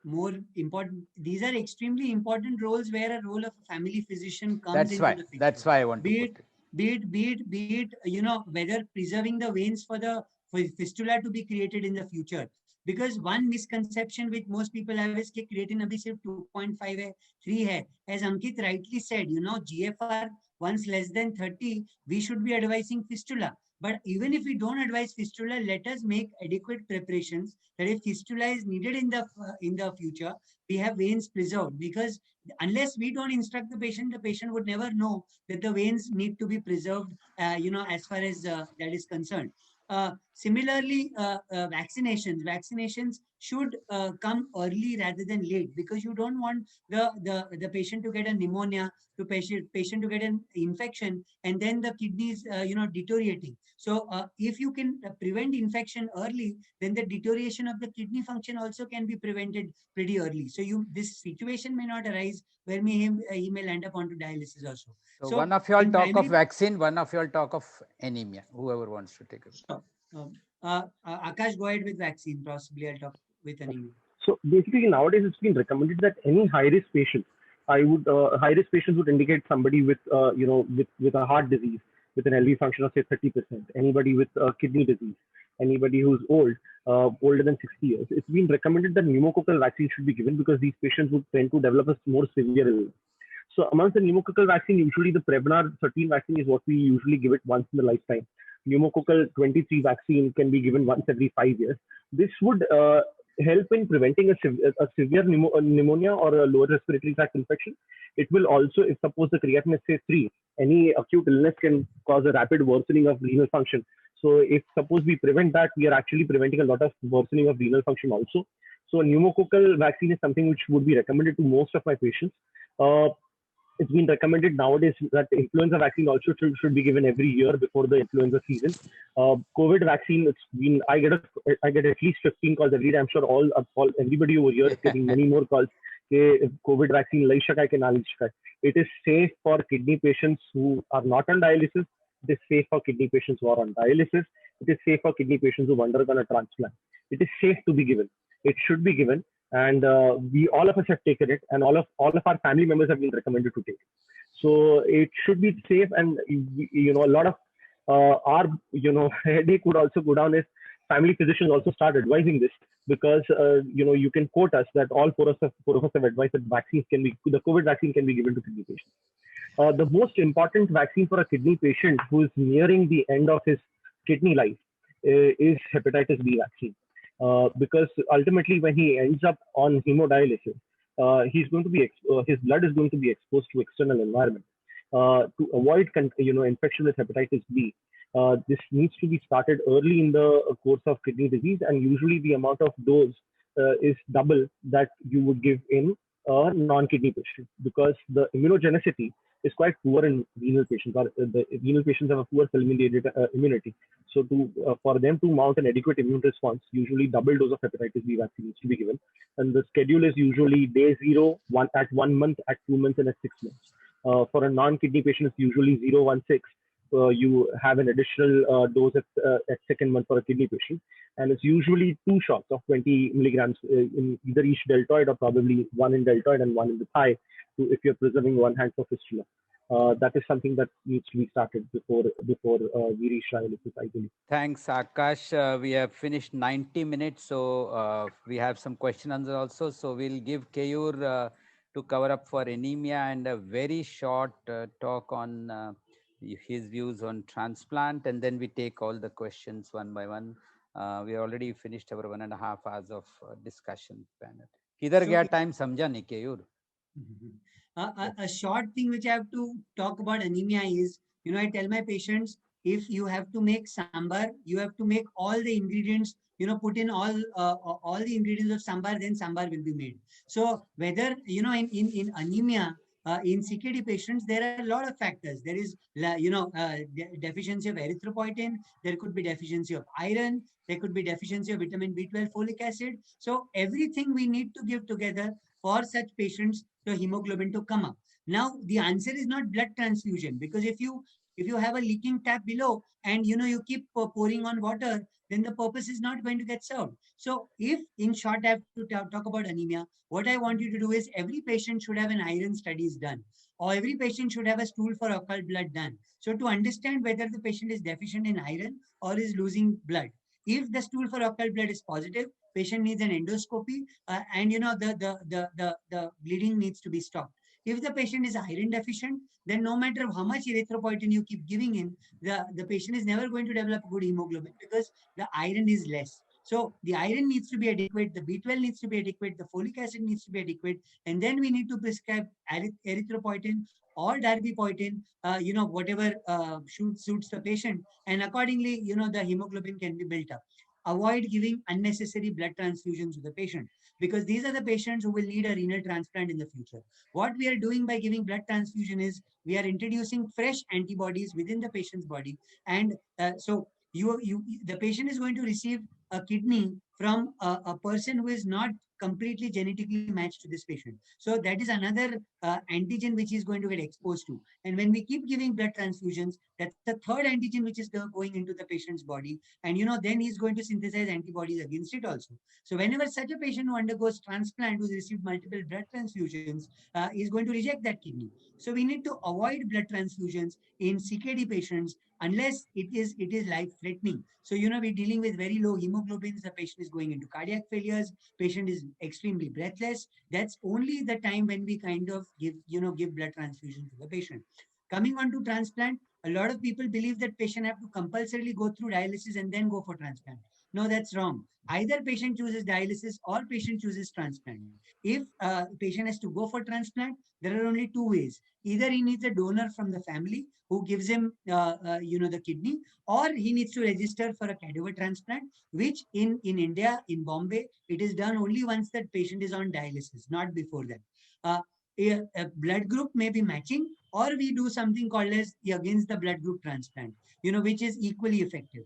More important. These are extremely important roles where a role of a family physician comes into the picture. That's why I want to put it. Be it, whether preserving the veins for fistula to be created in the future. Because one misconception which most people have is that creatine abhi sirf 2.5 hai, 3 hai. As Ankit rightly said, GFR once less than 30, we should be advising fistula. But even if we don't advise fistula, let us make adequate preparations that if fistula is needed in the future, we have veins preserved. Because unless we don't instruct the patient would never know that the veins need to be preserved, as far as that is concerned. Similarly, vaccinations should come early rather than late, because you don't want the patient to get a pneumonia, to patient to get an infection, and then the kidneys deteriorating. So if you can prevent infection early, then the deterioration of the kidney function also can be prevented pretty early. So this situation may not arise where he may land up onto dialysis also. So So one of you all in talk of primary, vaccine, one of you all talk of anemia. Whoever wants to take it. sure. Akash, go ahead with vaccine. Possibly I'll talk with anemia. So basically, nowadays it's been recommended that any high-risk patient, high-risk patients would indicate somebody with, with a heart disease, with an LV function of say 30%, anybody with kidney disease, anybody who's old, older than 60 years. It's been recommended that pneumococcal vaccine should be given because these patients would tend to develop a more severe illness. So amongst the pneumococcal vaccine, usually the Prevnar 13 vaccine is what we usually give it once in a lifetime. Pneumococcal 23 vaccine can be given once every 5 years. This would help in preventing a severe pneumonia or a lower respiratory tract infection. It will also, if suppose the creatinine is say 3, any acute illness can cause a rapid worsening of renal function. So if suppose we prevent that, we are actually preventing a lot of worsening of renal function also. So pneumococcal vaccine is something which would be recommended to most of my patients. It's been recommended nowadays that the influenza vaccine also should be given every year before the influenza season. COVID vaccine, I get at least 15 calls every day. I'm sure everybody over here is getting many more calls. COVID vaccine, it is safe for kidney patients who are not on dialysis. It is safe for kidney patients who are on dialysis. It is safe for kidney patients who've undergone a transplant. It is safe to be given. It should be given, and we all of us have taken it, and all of our family members have been recommended to take it. So it should be safe, and a lot of our headache would also go down if family physicians also start advising this, because you can quote us that all four of us have advised that the COVID vaccine can be given to kidney patients. The most important vaccine for a kidney patient who is nearing the end of his kidney life is hepatitis B vaccine. Because ultimately, when he ends up on hemodialysis, he's going to be his blood is going to be exposed to external environment. To avoid infection with hepatitis B, this needs to be started early in the course of kidney disease, and usually the amount of dose is double that you would give in a non-kidney patient, because the immunogenicity is quite poor in renal patients. The renal patients have a poor cell-mediated immunity. So for them to mount an adequate immune response, usually double dose of hepatitis B vaccine needs to be given. And the schedule is usually day 0, at 1 month, at 2 months, and at 6 months. For a non-kidney patient, it's usually 0, 1, 6. You have an additional dose at second month for a kidney patient, and it's usually 2 shots of 20 milligrams in either each deltoid, or probably 1 in deltoid and 1 in the thigh, if you're preserving one hand for fistula. That is something that needs to be started before we reach dialysis, ideally. Thanks, Akash. We have finished 90 minutes, so we have some question answers also. So we'll give Keyur to cover up for anemia, and a very short talk on his views on transplant, and then we take all the questions one by one. We already finished our 1.5 hours of discussion panel. Kidhar gaya time samjha nahi, Keyur? A short thing which I have to talk about anemia is, I tell my patients, if you have to make sambar, you have to make all the ingredients, put in all the ingredients of sambar, then sambar will be made. So whether, in anemia, in CKD patients, there are a lot of factors. There is, deficiency of erythropoietin. There could be deficiency of iron. There could be deficiency of vitamin B12, folic acid. So everything we need to give together for such patients, the hemoglobin to come up. Now, the answer is not blood transfusion, because if you have a leaking tap below and you keep pouring on water, then the purpose is not going to get served. So if, in short, I have to talk about anemia, what I want you to do is every patient should have an iron studies done, or every patient should have a stool for occult blood done. So to understand whether the patient is deficient in iron or is losing blood. If the stool for occult blood is positive, patient needs an endoscopy, and the bleeding needs to be stopped. If the patient is iron deficient, then no matter how much erythropoietin you keep giving in, the patient is never going to develop good hemoglobin, because the iron is less. So the iron needs to be adequate, the B12 needs to be adequate, the folic acid needs to be adequate, and then we need to prescribe erythropoietin or darbepoietin, whatever suits the patient, and accordingly, the hemoglobin can be built up. Avoid giving unnecessary blood transfusions to the patient, because these are the patients who will need a renal transplant in the future. What we are doing by giving blood transfusion is we are introducing fresh antibodies within the patient's body, and so the patient is going to receive a kidney from a person who is not completely genetically matched to this patient. So that is another antigen which is going to get exposed to. And when we keep giving blood transfusions, that's the third antigen which is going into the patient's body. And then he's going to synthesize antibodies against it also. So whenever such a patient who undergoes transplant, who's received multiple blood transfusions, is going to reject that kidney. So we need to avoid blood transfusions in CKD patients unless it is life threatening. So we're dealing with very low hemoglobins, the patient is going into cardiac failures, patient is extremely breathless. That's only the time when we kind of give blood transfusion to the patient. Coming on to transplant, a lot of people believe that patient have to compulsorily go through dialysis and then go for transplant. No, that's wrong. Either patient chooses dialysis or patient chooses transplant. If patient has to go for transplant, there are only two ways. Either he needs a donor from the family who gives him the kidney, or he needs to register for a cadaver transplant, which in India, in Bombay, it is done only once that patient is on dialysis, not before that. A blood group may be matching, or we do something called as against the blood group transplant, which is equally effective.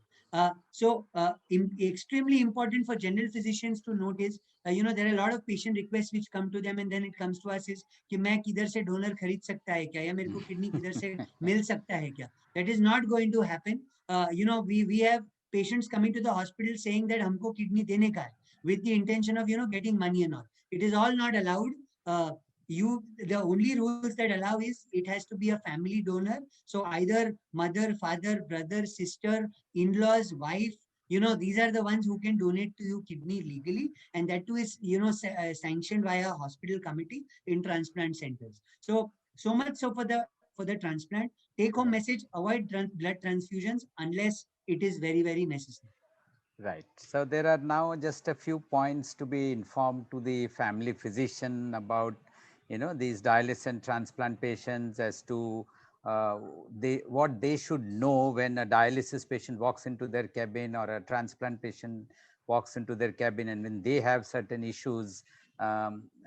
Extremely important for general physicians to note is, there are a lot of patient requests which come to them, and then it comes to us is कि मैं किधर से donor खरीद सकता है क्या, या मेरे को kidney किधर से मिल सकता है क्या? That is not going to happen. We have patients coming to the hospital saying that हमको kidney देने का है, with the intention of getting money and all. It is all not allowed. The only rules that allow is it has to be a family donor. So either mother, father, brother, sister, in-laws, wife, these are the ones who can donate to you kidney legally, and that too is sanctioned by a hospital committee in transplant centers. So much so for the transplant. Take home message: avoid blood transfusions unless it is very, very necessary. Right. So there are now just a few points to be informed to the family physician about, these dialysis and transplant patients, as to what they should know when a dialysis patient walks into their cabin or a transplant patient walks into their cabin, and when they have certain issues,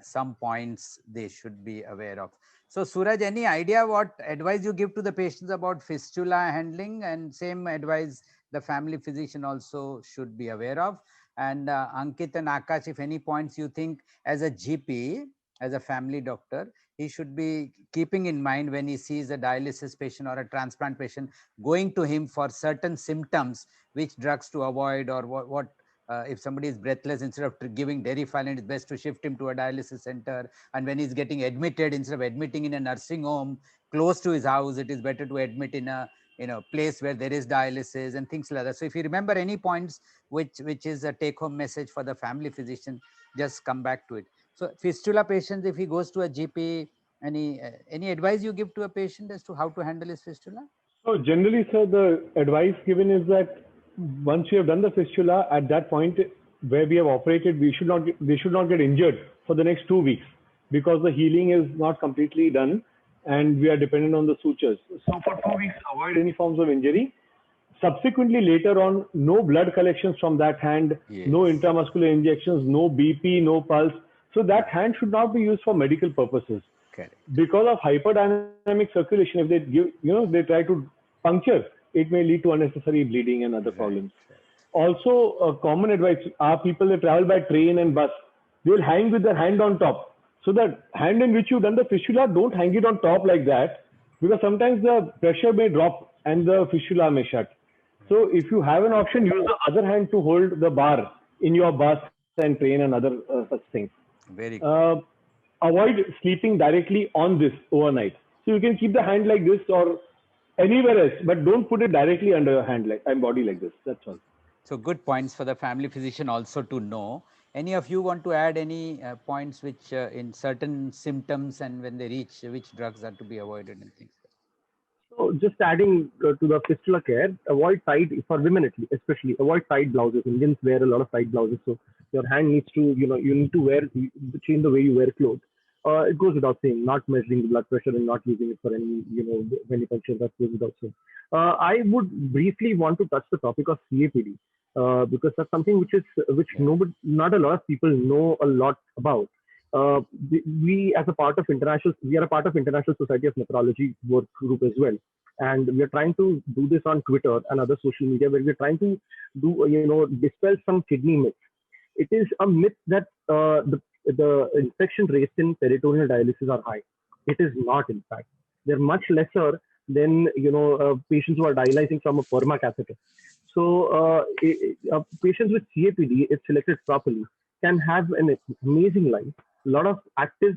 some points they should be aware of. So Suraj, any idea what advice you give to the patients about fistula handling, and same advice the family physician also should be aware of? And Ankit and Akash, if any points you think as a GP, as a family doctor, he should be keeping in mind when he sees a dialysis patient or a transplant patient, going to him for certain symptoms, which drugs to avoid, or what if somebody is breathless, instead of giving Derifalin, it's best to shift him to a dialysis center. And when he's getting admitted, instead of admitting in a nursing home close to his house, it is better to admit in a place where there is dialysis and things like that. So if you remember any points which is a take-home message for the family physician, just come back to it. So fistula patients, if he goes to a GP, any advice you give to a patient as to how to handle his fistula? So generally, sir, the advice given is that once you have done the fistula, at that point where we have operated, they should not get injured for the next 2 weeks, because the healing is not completely done and we are dependent on the sutures. So for 2 weeks, avoid any forms of injury. Subsequently, later on, no blood collections from that hand, Yes. no intramuscular injections, no BP, no pulse. So that hand should not be used for medical purposes. Correct. Because of hyperdynamic circulation, if they give, they try to puncture, it may lead to unnecessary bleeding and other problems. Right. Also, a common advice are people that travel by train and bus, they'll hang with their hand on top. So that hand in which you've done the fistula, don't hang it on top like that, because sometimes the pressure may drop and the fistula may shut. So if you have an option, use the other hand to hold the bar in your bus and train and other such things. Very good. Avoid sleeping directly on this overnight. So you can keep the hand like this or anywhere else, but don't put it directly under your hand and body like this. That's all. So good points for the family physician also to know. Any of you want to add any points which in certain symptoms and when they reach, which drugs are to be avoided and things? So just adding to the fistula care, avoid tight for women at least, especially avoid tight blouses. Indians wear a lot of tight blouses, so your hand needs to, you need to change the way you wear clothes. It goes without saying, not measuring the blood pressure and not using it for any, venipuncture, that goes without saying. I would briefly want to touch the topic of CAPD because that's something which Yeah. not a lot of people know a lot about. Uh, we as a part of we are a part of International Society of Nephrology work group as well, and we are trying to do this on Twitter and other social media, where we're trying to do, dispel some kidney myths. It is a myth that the infection rates in peritoneal dialysis are high. It is not, in fact. They're much lesser than, patients who are dialyzing from a perma catheter. So patients with CAPD, if selected properly, can have an amazing life. A lot of active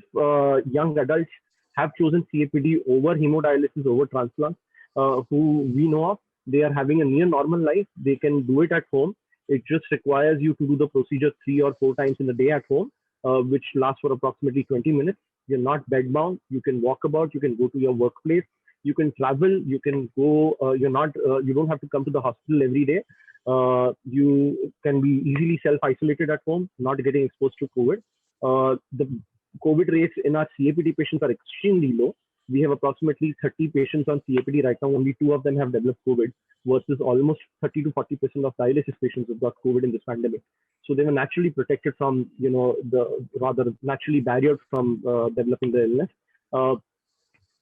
young adults have chosen CAPD over hemodialysis, over transplant, who we know of. They are having a near normal life. They can do it at home. It just requires you to do the procedure 3 or 4 times in a day at home, which lasts for approximately 20 minutes. You're not bedbound. You can walk about. You can go to your workplace. You can travel. You can go. You're not. You don't have to come to the hospital every day. You can be easily self-isolated at home, not getting exposed to COVID. The COVID rates in our CAPD patients are extremely low. We have approximately 30 patients on CAPD right now. Only 2 of them have developed COVID, versus almost 30 to 40% of dialysis patients have got COVID in this pandemic. So they were naturally protected from, rather naturally barriered from developing the illness.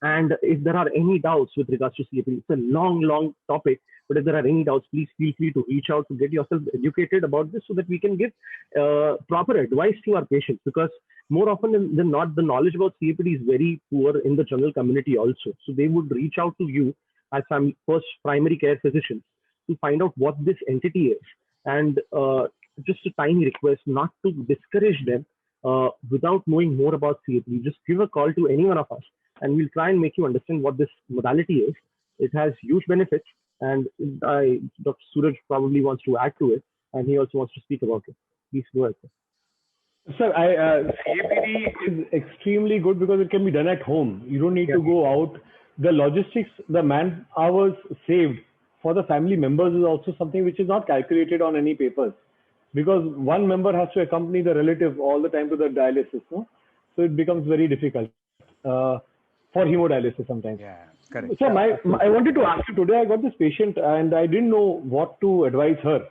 And if there are any doubts with regards to CAPD, it's a long topic. But if there are any doubts, please feel free to reach out to get yourself educated about this, so that we can give proper advice to our patients. Because more often than not, the knowledge about CAPD is very poor in the general community also. So they would reach out to you as first primary care physicians to find out what this entity is. And just a tiny request, not to discourage them without knowing more about CAPD. Just give a call to any one of us, and we'll try and make you understand what this modality is. It has huge benefits, and Dr. Suraj probably wants to add to it, and he also wants to speak about it. Please go ahead, sir. Sir, CAPD is extremely good because it can be done at home. You don't need to go out. The logistics, the man hours saved for the family members is also something which is not calculated on any papers, because one member has to accompany the relative all the time to the dialysis. No? So it becomes very difficult for hemodialysis sometimes. Yeah, correct. So I wanted to ask you, today I got this patient and I didn't know what to advise her.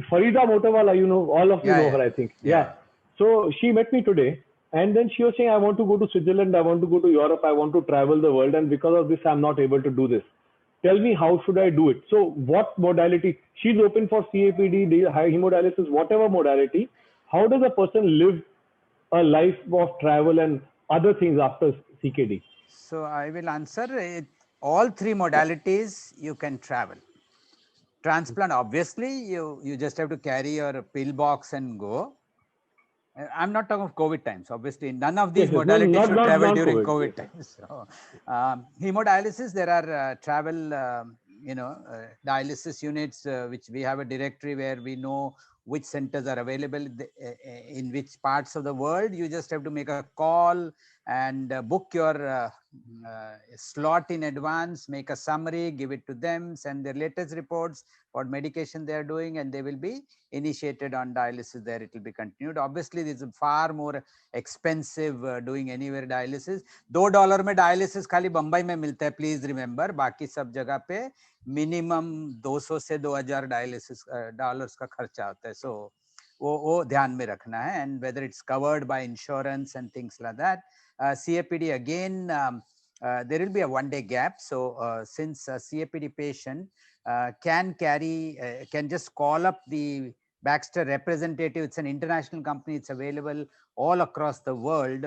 Farida Motawala, all of you know her, I think. Yeah. So she met me today, and then she was saying, I want to go to Switzerland, I want to go to Europe, I want to travel the world, and because of this, I'm not able to do this. Tell me, how should I do it? So what modality? She's open for CAPD, hemodialysis, whatever modality. How does a person live a life of travel and other things after CKD? So I will answer it. All 3 modalities you can travel. Transplant, obviously, you just have to carry your pill box and go. I'm not talking of COVID times. Obviously, none of these modalities should travel during COVID times. So, hemodialysis, there are travel, dialysis units, which we have a directory where we know which centers are available in which parts of the world. You just have to make a call and book your slot in advance, make a summary, give it to them, send their latest reports, what medication they are doing, and they will be initiated on dialysis there. It will be continued. Obviously, this is far more expensive doing anywhere dialysis. $2 में dialysis खाली बम्बई में मिलता है, please remember. बाकी सब जगह पे minimum 200 से 2000 dialysis dollars का खर्चा होता है. So वो ध्यान में रखना है, and whether it's covered by insurance and things like that. CAPD again, there will be a one-day gap. So since a CAPD patient can just call up the Baxter representative. It's an international company. It's available all across the world.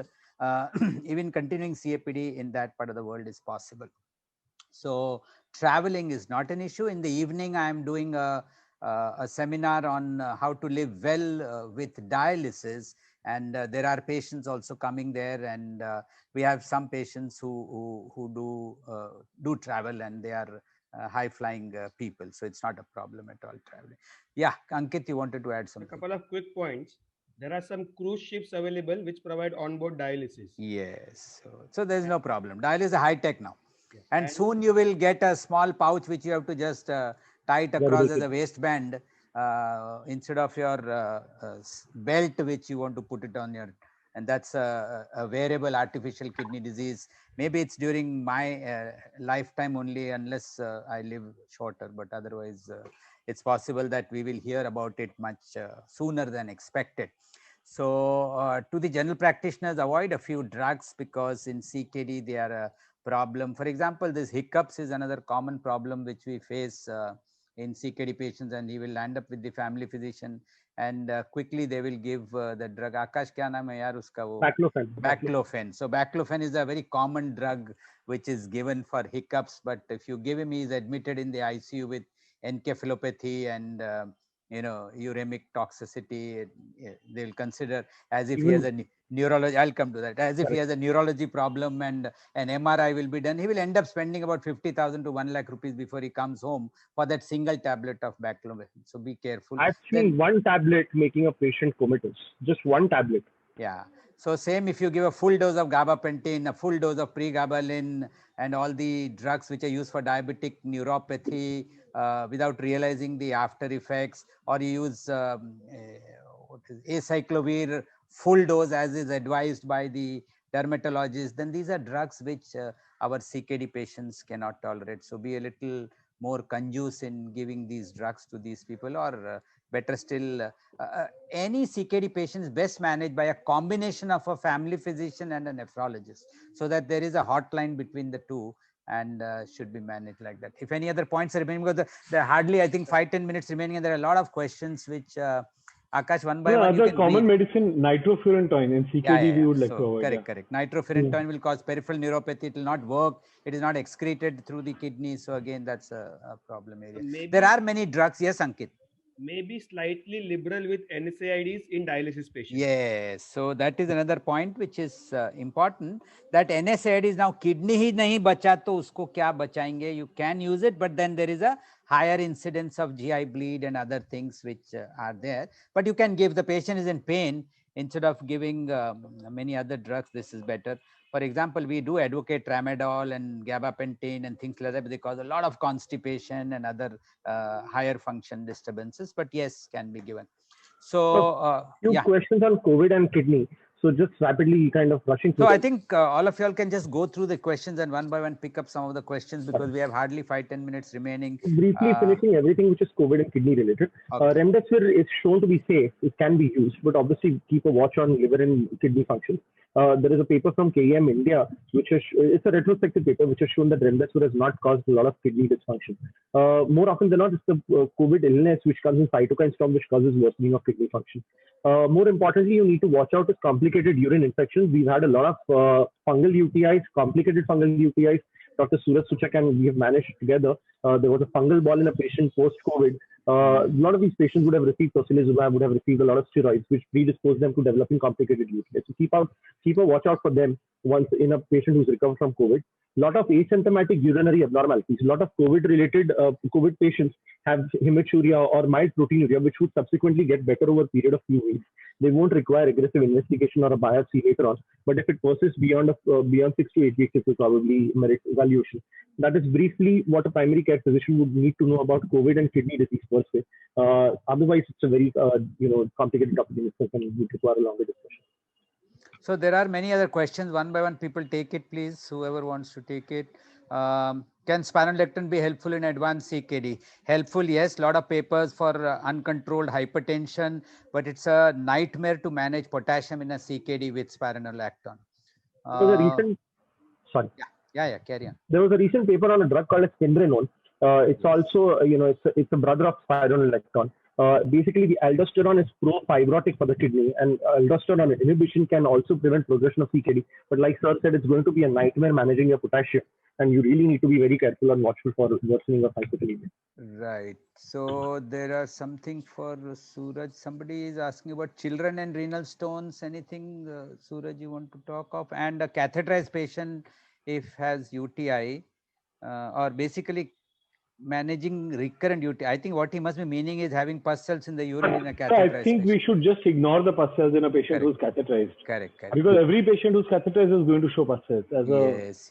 Even continuing CAPD in that part of the world is possible. So traveling is not an issue. In the evening, I am doing a seminar on how to live well with dialysis. And there are patients also coming there, and we have some patients who do travel, and they are high-flying people. So it's not a problem at all traveling. Yeah, Ankit, you wanted to add something. A couple of quick points. There are some cruise ships available which provide onboard dialysis. Yes. So there's no problem. Dialysis is high-tech now. And soon you will get a small pouch which you have to just tie it across as a waistband instead of your belt, which you want to put it on your. And that's a wearable artificial kidney disease. Maybe it's during my lifetime only, unless I live shorter. But otherwise, it's possible that we will hear about it much sooner than expected. So to the general practitioners, avoid a few drugs because in CKD they are a problem. For example, this hiccups is another common problem which we face in CKD patients, and he will end up with the family physician, and quickly they will give the drug. Akash, kya naam hai yaar uska wo? Baclofen. Baclofen. So baclofen is a very common drug which is given for hiccups, but if you give him, he is admitted in the ICU with encephalopathy and uremic toxicity. They'll consider as if he has a neurology. I'll come to that. As if he has a neurology problem, and an MRI will be done. He will end up spending about 50,000 to 1 lakh rupees before he comes home for that single tablet of baclofen. So be careful. I've seen one tablet making a patient comatose. Just one tablet. Yeah. So same if you give a full dose of gabapentin, a full dose of pregabalin, and all the drugs which are used for diabetic neuropathy without realizing the after effects, or you use acyclovir full dose as is advised by the dermatologist, then these are drugs which our CKD patients cannot tolerate. So be a little more conducive in giving these drugs to these people, or better still, any CKD patient is best managed by a combination of a family physician and a nephrologist, so that there is a hotline between the two, and should be managed like that. If any other points are remaining, because there are hardly, I think, 5-10 minutes remaining, and there are a lot of questions which Akash, one by one. Other common medicine, nitrofurantoin in CKD, we would like to avoid. Correct. Nitrofurantoin will cause peripheral neuropathy. It will not work. It is not excreted through the kidney. So again, that's a problem area. There are many drugs. Yes, Ankit. Maybe slightly liberal with NSAIDs in dialysis patients. Yes, so that is another point which is important, that NSAID is now kidney ही नहीं बचा तो उसको क्या बचाएंगे? You can use it, but then there is a higher incidence of GI bleed and other things which are there. But you can give, the patient is in pain, instead of giving many other drugs, this is better. For example, we do advocate tramadol and gabapentin and things like that, but they cause a lot of constipation and other higher function disturbances, but yes, can be given. So few questions on COVID and kidney. So just rapidly kind of rushing through. So I think all of you all can just go through the questions and one by one pick up some of the questions, because we have hardly 5-10 minutes remaining. Briefly finishing everything which is COVID and kidney related. Okay. Remdesivir is shown to be safe. It can be used, but obviously keep a watch on liver and kidney function. There is a paper from KEM India, which is, it's a retrospective paper, which has shown that remdesivir has not caused a lot of kidney dysfunction. More often than not, it's the COVID illness which comes in cytokine storm, which causes worsening of kidney function. More importantly, you need to watch out with complicated urine infections. We've had a lot of fungal UTIs, complicated fungal UTIs. Dr. Suraj Suchak and we have managed together. There was a fungal ball in a patient post-COVID. A lot of these patients would have received tocilizumab, would have received a lot of steroids, which predisposed them to developing complicated UTIs. So keep a watch out for them once in a patient who's recovered from COVID. A lot of asymptomatic urinary abnormalities. A lot of COVID-related COVID patients have hematuria or mild proteinuria, which would subsequently get better over a period of few weeks. They won't require aggressive investigation or a biopsy later on. But if it persists beyond 6 to 8 weeks, it will probably merit evaluation. That is briefly what a primary care physician would need to know about COVID and kidney disease per se. Otherwise, it's a very complicated topic and would require a longer discussion. So there are many other questions. One by one, people take it, please. Whoever wants to take it. Can spironolactone be helpful in advanced CKD? Helpful, yes. A lot of papers for uncontrolled hypertension, but it's a nightmare to manage potassium in a CKD with spironolactone. Carry on. There was a recent paper on a drug called spindrenone. It's also, it's a brother of spironolactone. Basically, the aldosterone is pro-fibrotic for the kidney, and aldosterone inhibition can also prevent progression of CKD. But like Sir said, it's going to be a nightmare managing your potassium, and you really need to be very careful and watchful for worsening of hypokalemia. Right. So there are something for Suraj. Somebody is asking about children and renal stones. Anything, Suraj, you want to talk of? And a catheterized patient, if has UTI, or basically managing recurrent UTI. I think what he must be meaning is having pus cells in the urine in a catheterized I think patient. we should just ignore the pus cells in a patient who's catheterized. Correct. Because every patient who's catheterized is going to show pus cells. Yes.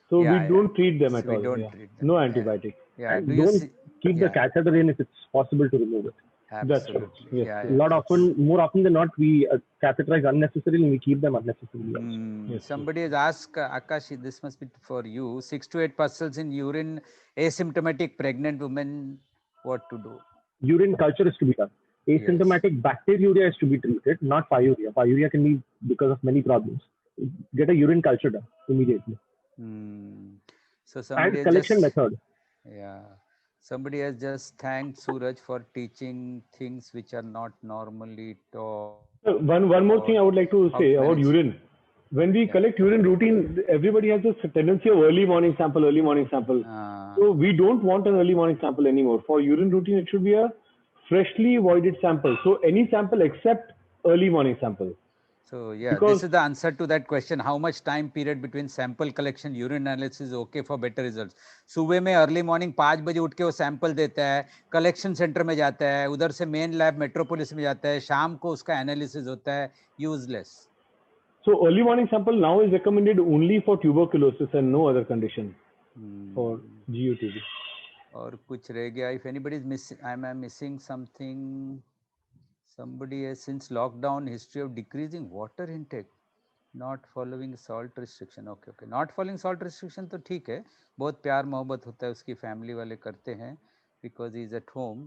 So Yeah, we don't treat them So at we all. don't Yeah. treat them. No Yeah. antibiotic. Yeah. And Do you don't see? keep the Yeah, catheter in if it's possible to remove it. That's right. absolutely. Yes. Yeah, A yeah. lot often, more often than not, we catheterize unnecessarily and we keep them unnecessarily also. Yes. Somebody has asked, Akash, this must be for you. 6 to 8 parcels in urine, asymptomatic pregnant women, what to do? Urine culture is to be done. Asymptomatic bacteriuria is to be treated, not pyuria. Pyuria can be because of many problems. Get a urine culture done immediately. So somebody And has collection just, method. yeah, somebody has just thanked Suraj for teaching things which are not normally taught. One more thing I would like to How say to about manage. urine. When we Yeah. collect urine routine, everybody has this tendency of early morning sample, early morning sample. So we don't want an early morning sample anymore. For urine routine, it should be a freshly voided sample. So any sample except early morning sample. So yeah, Because this is the answer to that question. How much time period between sample collection, urine analysis is okay for better results? सुबह में early morning 5 बजे उठ के वो sample देता है, collection centre में जाता है, उधर से मेन लैब मेट्रोपोलिस में जाता है, शाम को उसका एनालिसिस होता है, useless. so early morning sample now is recommended only for tuberculosis and no other condition for GUTB. और कुछ रह गया. If anybody is missing, am I missing something? Somebody has since lockdown history of decreasing water intake. Not following salt restriction. Okay, okay. Not following salt restriction तो ठीक है, बहुत प्यार मोहब्बत होता है, उसकी फैमिली वाले करते हैं, because he is at home.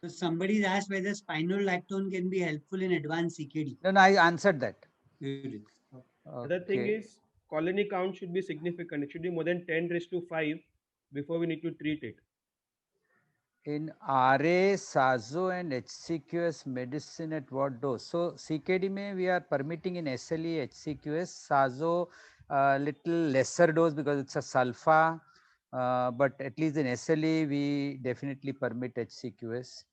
So somebody's asked whether spironolactone can be helpful in advanced CKD. No, I answered that. Okay. Other thing is colony count should be significant. It should be more than 10⁵ before we need to treat it. In RA, SAZO and HCQS medicine at what dose? So CKD में we are permitting in SLE, HCQS, SAZO little lesser dose because it's a sulfa, but at least in SLE we definitely permit HCQS.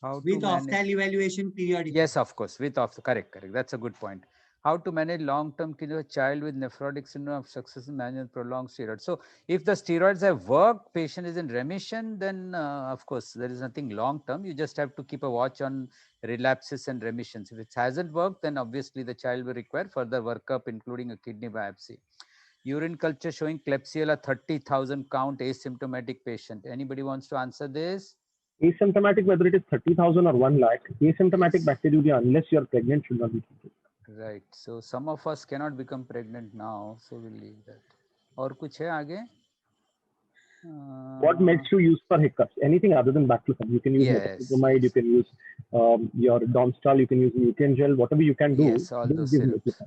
How with to manage? ophthalmic evaluation periodically. Yes, of course, with correct. That's a good point. How to manage long-term kidney child with nephrotic syndrome of successive management prolonged steroids. So if the steroids have worked, patient is in remission, then of course there is nothing long-term. You just have to keep a watch on relapses and remissions. If it hasn't worked, then obviously the child will require further workup, including a kidney biopsy. Urine culture showing Klebsiella 30,000 count asymptomatic patient. Anybody wants to answer this? Asymptomatic, whether it is 30,000 or 1 lakh, asymptomatic bacteriuria, unless you are pregnant, should not be treated. Right. So some of us cannot become pregnant now, so we'll leave that. और कुछ है आगे? What meds to use for hiccups? Anything other than baclofen. You can use metoclopramide, you can use your Domstal, you can use Nutrien gel, whatever you can do. Yes, all those syrups.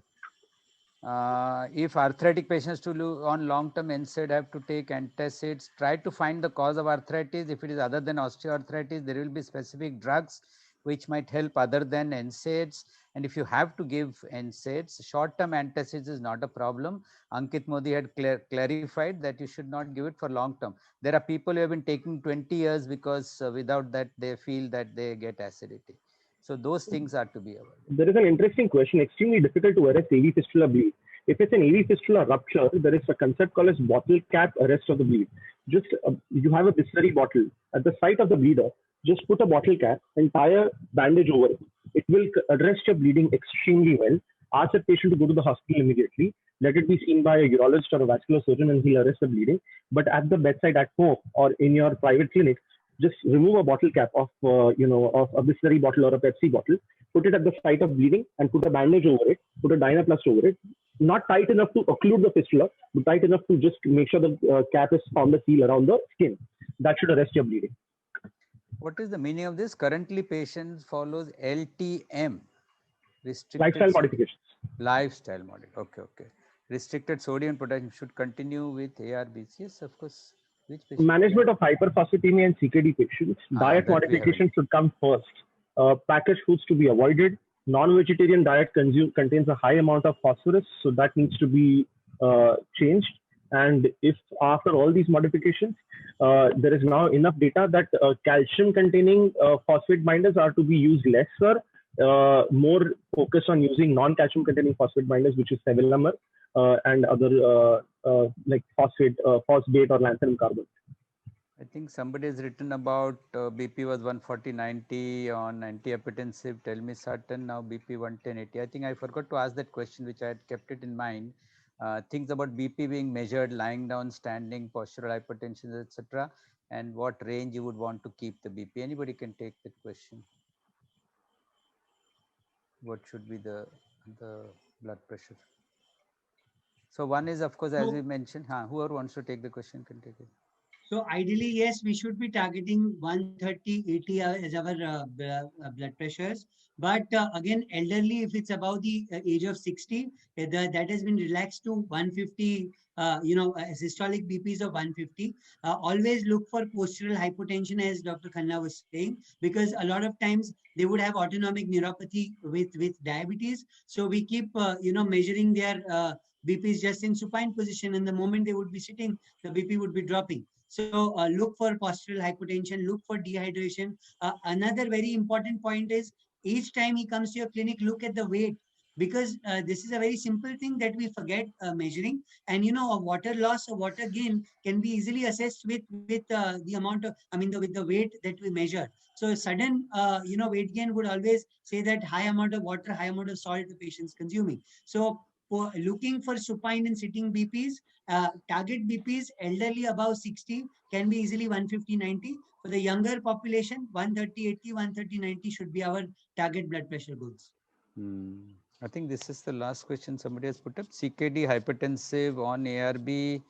If arthritic patients on long-term NSAID have to take antacids, try to find the cause of arthritis. If it is other than osteoarthritis, there will be specific drugs which might help other than NSAIDs. And if you have to give NSAIDs, short-term antacids is not a problem. Ankit Modi had clarified that you should not give it for long-term. There are people who have been taking 20 years because without that they feel that they get acidity. So those things are to be avoided. There is an interesting question, extremely difficult to arrest AV fistula bleed. If it's an AV fistula rupture, there is a concept called as bottle cap arrest of the bleed. Just you have a Bisleri bottle at the site of the bleeder. Just put a bottle cap and tie a bandage over it. It will arrest your bleeding extremely well. Ask the patient to go to the hospital immediately. Let it be seen by a urologist or a vascular surgeon, and he'll arrest the bleeding. But at the bedside at home or in your private clinic, just remove a bottle cap of of a Bisleri bottle or a Pepsi bottle, put it at the site of bleeding, and put a bandage over it, put a Dynaplast over it. Not tight enough to occlude the fistula, but tight enough to just make sure the cap is found the seal around the skin. That should arrest your bleeding. What is the meaning of this? Currently, patients follows LTM, restricted lifestyle modifications. Lifestyle modification. Okay, okay. Restricted sodium and potassium should continue with ARBs. Yes, of course. Which patient? Management of hyperphosphatemia and CKD patients. Diet modification should come first. Packaged foods to be avoided. Non-vegetarian diet contains a high amount of phosphorus, so that needs to be changed. And if after all these modifications, there is now enough data that calcium-containing phosphate binders are to be used lesser, more focus on using non-calcium-containing phosphate binders, which is sevelamer and other like phosphate, phosphate or lanthanum carbon. I think somebody has written about BP was 140/90 on antihypertensive, telmisartan, now BP 110/80. I think I forgot to ask that question, which I had kept it in mind. things about BP being measured, lying down, standing, postural hypertension, etc., and what range you would want to keep the BP. Anybody can take that question. What should be the blood pressure? So one is, of course, as we mentioned, whoever wants to take the question can take it. So ideally, yes, we should be targeting 130, 80 as our blood pressures. But again, elderly, if it's above the age of 60, that has been relaxed to 150, systolic BPs of 150. Always look for postural hypotension, as Dr. Khanna was saying, because a lot of times they would have autonomic neuropathy with diabetes. So we keep, measuring their BPs just in supine position. And the moment they would be sitting, the BP would be dropping. So look for postural hypotension, look for dehydration. Another very important point is each time he comes to your clinic, look at the weight, because this is a very simple thing that we forget measuring. And a water loss or water gain can be easily assessed with the amount of, with the weight that we measure. So sudden, weight gain would always say that high amount of water, high amount of salt the patient's consuming. So for looking for supine and sitting BPs, target BPs elderly above 60 can be easily 150, 90. For the younger population, 130, 80, 130, 90 should be our target blood pressure goals. I think this is the last question somebody has put up. CKD hypertensive on ARB.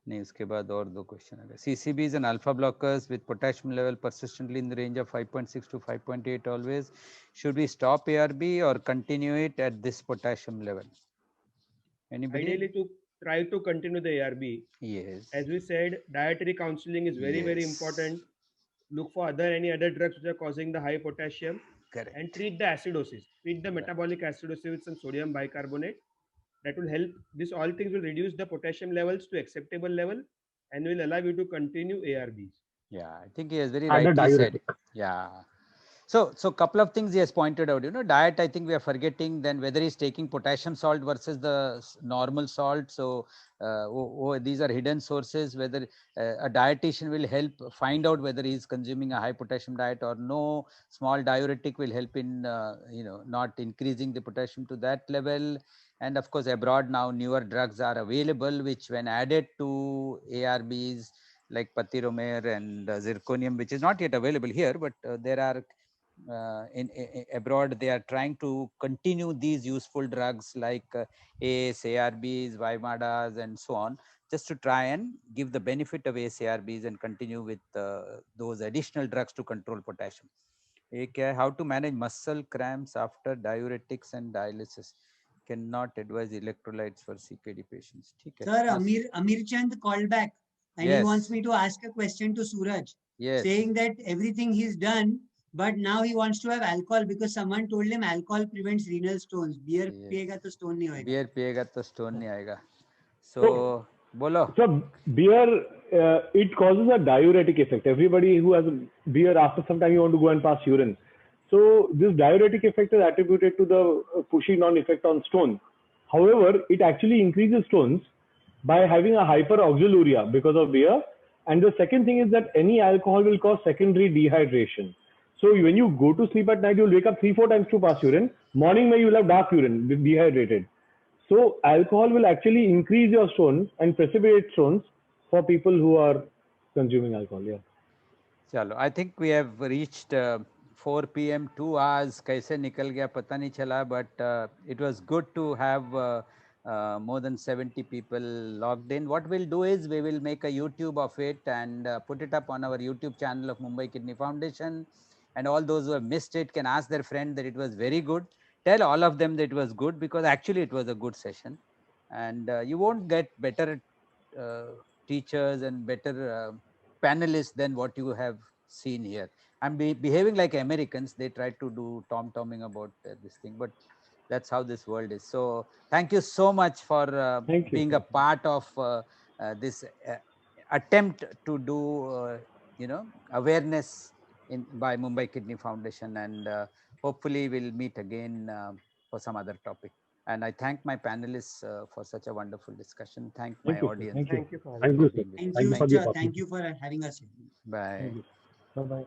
नहीं, उसके बाद और दो question आ गए. CCBs and alpha blockers with potassium level persistently in the range of 5.6 to 5.8 always. Should we stop ARB or continue it at this potassium level? Anybody? Ideally, to try to continue the ARB. Yes. As we said, dietary counseling is very, very important. Look for any other drugs which are causing the high potassium. Correct. And treat the acidosis. Treat the metabolic acidosis with some sodium bicarbonate. That will help. This all things will reduce the potassium levels to acceptable level and will allow you to continue ARBs. Yeah, I think he has very rightly said. Yeah. So couple of things he has pointed out. Diet, I think we are forgetting. Then whether he's taking potassium salt versus the normal salt. So these are hidden sources. Whether a dietitian will help find out whether he's consuming a high potassium diet or no. Small diuretic will help in not increasing the potassium to that level. And of course, abroad now newer drugs are available, which when added to ARBs like Patiromer and zirconium, which is not yet available here, but there are. In abroad, they are trying to continue these useful drugs like ACE, ARBs, Vimadas, and so on, just to try and give the benefit of ACE, ARBs and continue with those additional drugs to control potassium. How to manage muscle cramps after diuretics and dialysis? Cannot advise electrolytes for CKD patients. Sir, Amir Chand called back and he wants me to ask a question to Suraj, saying that everything he's done, but now he wants to have alcohol because someone told him alcohol prevents renal stones. Beer piyega to stone nahi hoega. Beer piyega to stone nahi aayega. So, bolo. So beer, it causes a diuretic effect. Everybody who has beer, after some time you want to go and pass urine. So this diuretic effect is attributed to the Fouché-Nonne effect on stone. However, it actually increases stones by having a hyperoxaluria because of beer. And the second thing is that any alcohol will cause secondary dehydration. So when you go to sleep at night, you'll wake up 3-4 times to pass urine. Morning, you will have dark urine, dehydrated. So alcohol will actually increase your stones and precipitate stones for people who are consuming alcohol. Yeah. Chalo, I think we have reached 4 p.m. 2 hours. Kaise nikal gaya pata nahi chala, but it was good to have more than 70 people logged in. What we'll do is we will make a YouTube of it and put it up on our YouTube channel of Mumbai Kidney Foundation. And all those who have missed it can ask their friend that it was very good. Tell all of them that it was good, because actually it was a good session. And you won't get better teachers and better panelists than what you have seen here. I'm behaving like Americans. They try to do tom-tomming about this thing, but that's how this world is. So thank you so much for being a part of this attempt to do, awareness by Mumbai Kidney Foundation, and hopefully we'll meet again for some other topic. And I thank my panelists for such a wonderful discussion. Thank my audience. Thank you for Thank you for having us. Bye. Bye-bye.